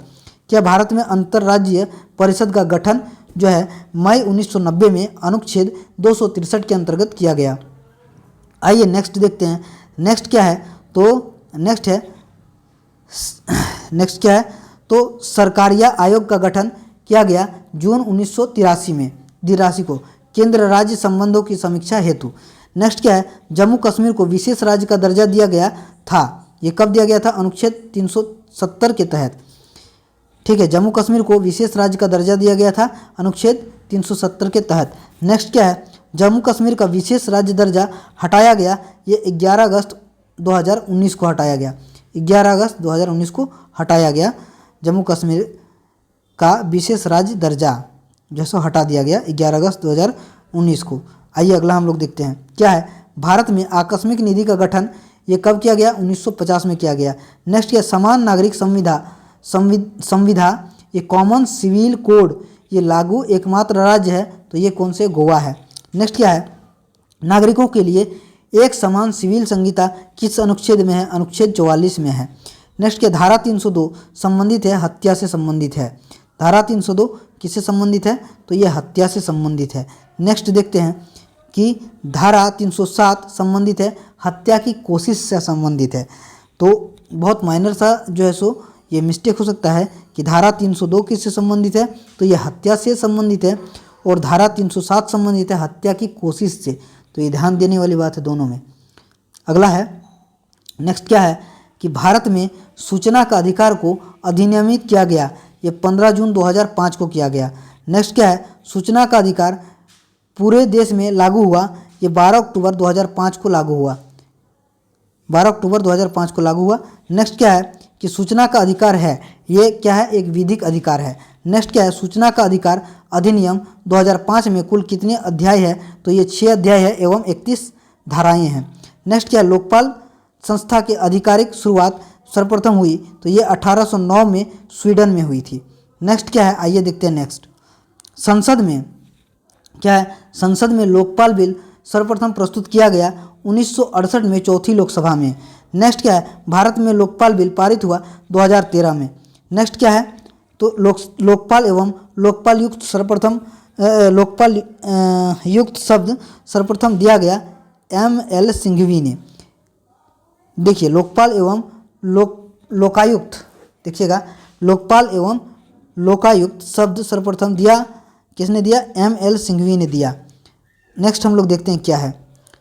क्या भारत में अंतर्राज्यीय परिषद का गठन जो है मई 1990 में अनुच्छेद 263 के अंतर्गत किया गया। आइए नेक्स्ट देखते हैं। नेक्स्ट क्या है, तो नेक्स्ट क्या है, तो सरकारिया आयोग का गठन किया गया जून 1983 को केंद्र राज्य संबंधों की समीक्षा हेतु। नेक्स्ट क्या है, जम्मू कश्मीर को विशेष राज्य का दर्जा दिया गया था, ये कब दिया गया था? अनुच्छेद 370 के तहत। ठीक है, जम्मू कश्मीर को विशेष राज्य का दर्जा दिया गया था अनुच्छेद 370 के तहत। नेक्स्ट क्या है, जम्मू कश्मीर का विशेष राज्य दर्जा हटाया गया, ये 11 अगस्त 2019 को हटाया गया। 11 अगस्त 2019 को हटाया गया जम्मू कश्मीर का विशेष राज्य दर्जा जो सो हटा दिया गया 11 अगस्त 2019 को। आइए अगला हम लोग देखते हैं क्या है, भारत में आकस्मिक निधि का गठन ये कब किया गया? 1950 में किया गया। नेक्स्ट क्या, समान नागरिक संविधा ये कॉमन सिविल कोड ये लागू एकमात्र राज्य है, तो ये कौन से? गोवा है। नेक्स्ट क्या है, नागरिकों के लिए एक समान सिविल संहिता किस अनुच्छेद में है? अनुच्छेद 44 में है। नेक्स्ट क्या, धारा 302 संबंधित है, हत्या से संबंधित है। धारा 302 किससे संबंधित है? तो ये हत्या से संबंधित है। नेक्स्ट देखते हैं कि धारा 307 संबंधित है, हत्या की कोशिश से संबंधित है। तो बहुत माइनर सा जो है सो ये मिस्टेक हो सकता है कि धारा 302 किससे संबंधित है? तो ये हत्या से संबंधित है, और धारा 307 संबंधित है हत्या की कोशिश से। तो ये ध्यान देने वाली बात है दोनों में। अगला है, नेक्स्ट क्या है कि भारत में सूचना का अधिकार को अधिनियमित किया गया, ये 15 जून 2005 को किया गया। नेक्स्ट क्या है, सूचना का अधिकार पूरे देश में लागू हुआ, ये 12 अक्टूबर 2005 को लागू हुआ। 12 अक्टूबर 2005 को लागू हुआ। नेक्स्ट क्या है कि सूचना का अधिकार है, ये क्या है? एक विधिक अधिकार है। नेक्स्ट क्या है, सूचना का अधिकार अधिनियम 2005 में कुल कितने अध्याय है? तो ये 6 अध्याय है एवं 31 धाराएं हैं। नेक्स्ट क्या है, लोकपाल संस्था की आधिकारिक शुरुआत सर्वप्रथम हुई, तो ये 1809 में स्वीडन में हुई थी। नेक्स्ट क्या है, आइए देखते हैं। नेक्स्ट, संसद में क्या है, संसद में लोकपाल बिल सर्वप्रथम प्रस्तुत किया गया 1968 में चौथी लोकसभा में। नेक्स्ट क्या है, भारत में लोकपाल बिल पारित हुआ 2013 में। नेक्स्ट क्या है, तो लोकपाल एवं लोकपाल युक्त सर्वप्रथम लोकपाल युक्त शब्द सर्वप्रथम दिया गया M.L. सिंघवी ने। देखिए लोकपाल एवं लोकायुक्त, देखिएगा लोकपाल एवं लोकायुक्त शब्द सर्वप्रथम दिया किसने दिया, M.L. सिंघवी ने दिया। नेक्स्ट हम लोग देखते हैं क्या है,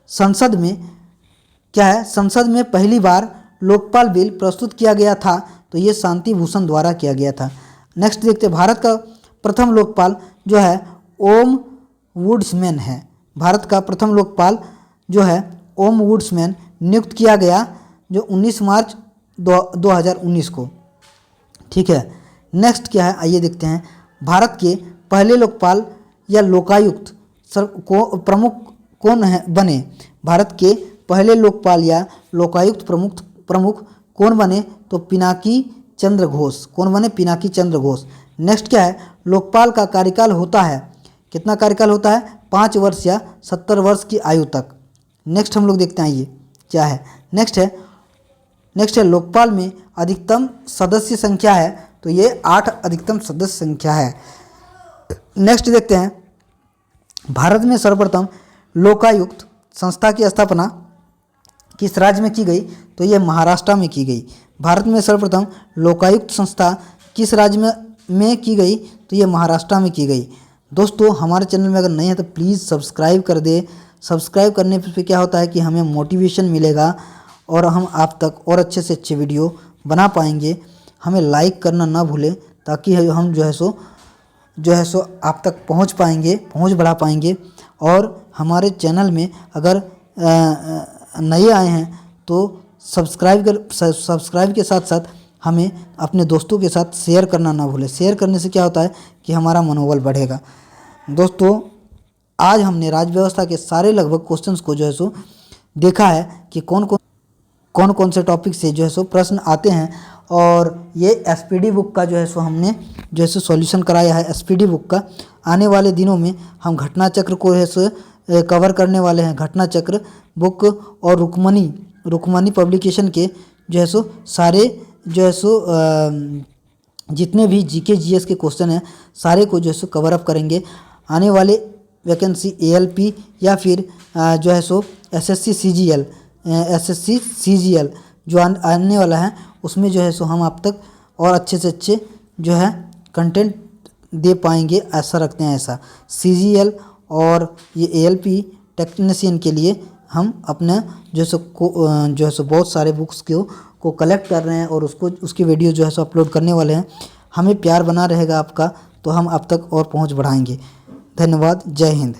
संसद में क्या है, संसद में पहली बार लोकपाल बिल प्रस्तुत किया गया था तो ये शांति भूषण द्वारा किया गया था। नेक्स्ट देखते हैं, भारत का प्रथम लोकपाल जो है ओम वुड्समैन है। भारत का प्रथम लोकपाल जो है ओम वुड्समैन नियुक्त किया गया जो 19 मार्च 2019 को। ठीक है, नेक्स्ट क्या है, आइए देखते हैं, भारत के पहले लोकपाल या लोकायुक्त प्रमुख कौन है बने। भारत के पहले लोकपाल या लोकायुक्त प्रमुख कौन बने, तो पिनाकी चंद्र घोष। कौन बने, पिनाकी चंद्र घोष। नेक्स्ट क्या है, लोकपाल का कार्यकाल होता है, कितना कार्यकाल होता है, 5 वर्ष या 70 वर्ष की आयु तक। नेक्स्ट हम लोग देखते हैं ये क्या है, नेक्स्ट है लोकपाल में अधिकतम सदस्य संख्या है, तो ये 8 अधिकतम सदस्य संख्या है। नेक्स्ट देखते हैं, भारत में सर्वप्रथम लोकायुक्त संस्था की स्थापना किस राज्य में की गई, तो ये महाराष्ट्र में की गई। भारत में सर्वप्रथम लोकायुक्त संस्था किस राज्य में की गई, तो ये महाराष्ट्र में की गई। दोस्तों हमारे चैनल में अगर नए हैं तो प्लीज़ सब्सक्राइब कर दे। सब्सक्राइब करने पे क्या होता है कि हमें मोटिवेशन मिलेगा और हम आप तक और अच्छे से अच्छे वीडियो बना पाएंगे। हमें लाइक करना ना भूलें ताकि हम जो है सो आप तक पहुंच पाएंगे, पहुंच बढ़ा पाएंगे। और हमारे चैनल में अगर नए आए हैं तो सब्सक्राइब के साथ साथ हमें अपने दोस्तों के साथ शेयर करना ना भूलें। शेयर करने से क्या होता है कि हमारा मनोबल बढ़ेगा। दोस्तों आज हमने राज्य व्यवस्था के सारे लगभग क्वेश्चंस को जो है सो देखा है कि कौन कौन से टॉपिक से जो है सो प्रश्न आते हैं। और ये SPD बुक का जो है सो हमने जो है सो सॉल्यूशन कराया है। SPD बुक का आने वाले दिनों में हम घटना चक्र को है सो कवर करने वाले हैं। घटना चक्र बुक और रुक्मणी पब्लिकेशन के जो है सो सारे जो है सो जितने भी GK GS के क्वेश्चन हैं सारे को जो है सो कवर अप करेंगे। आने वाले वैकेंसी ALP या फिर जो है सो SSC CGL जो आने वाला है उसमें जो है सो हम आप तक और अच्छे से अच्छे जो है कंटेंट दे पाएंगे, ऐसा रखते हैं। ऐसा CGL और ये ALP टेक्नीशियन के लिए हम अपने जो है सो बहुत सारे बुक्स को कलेक्ट कर रहे हैं और उसकी वीडियो जो है सो अपलोड करने वाले हैं। हमें प्यार बना रहेगा आपका तो हम आप तक और पहुंच बढ़ाएंगे। धन्यवाद, जय हिंद।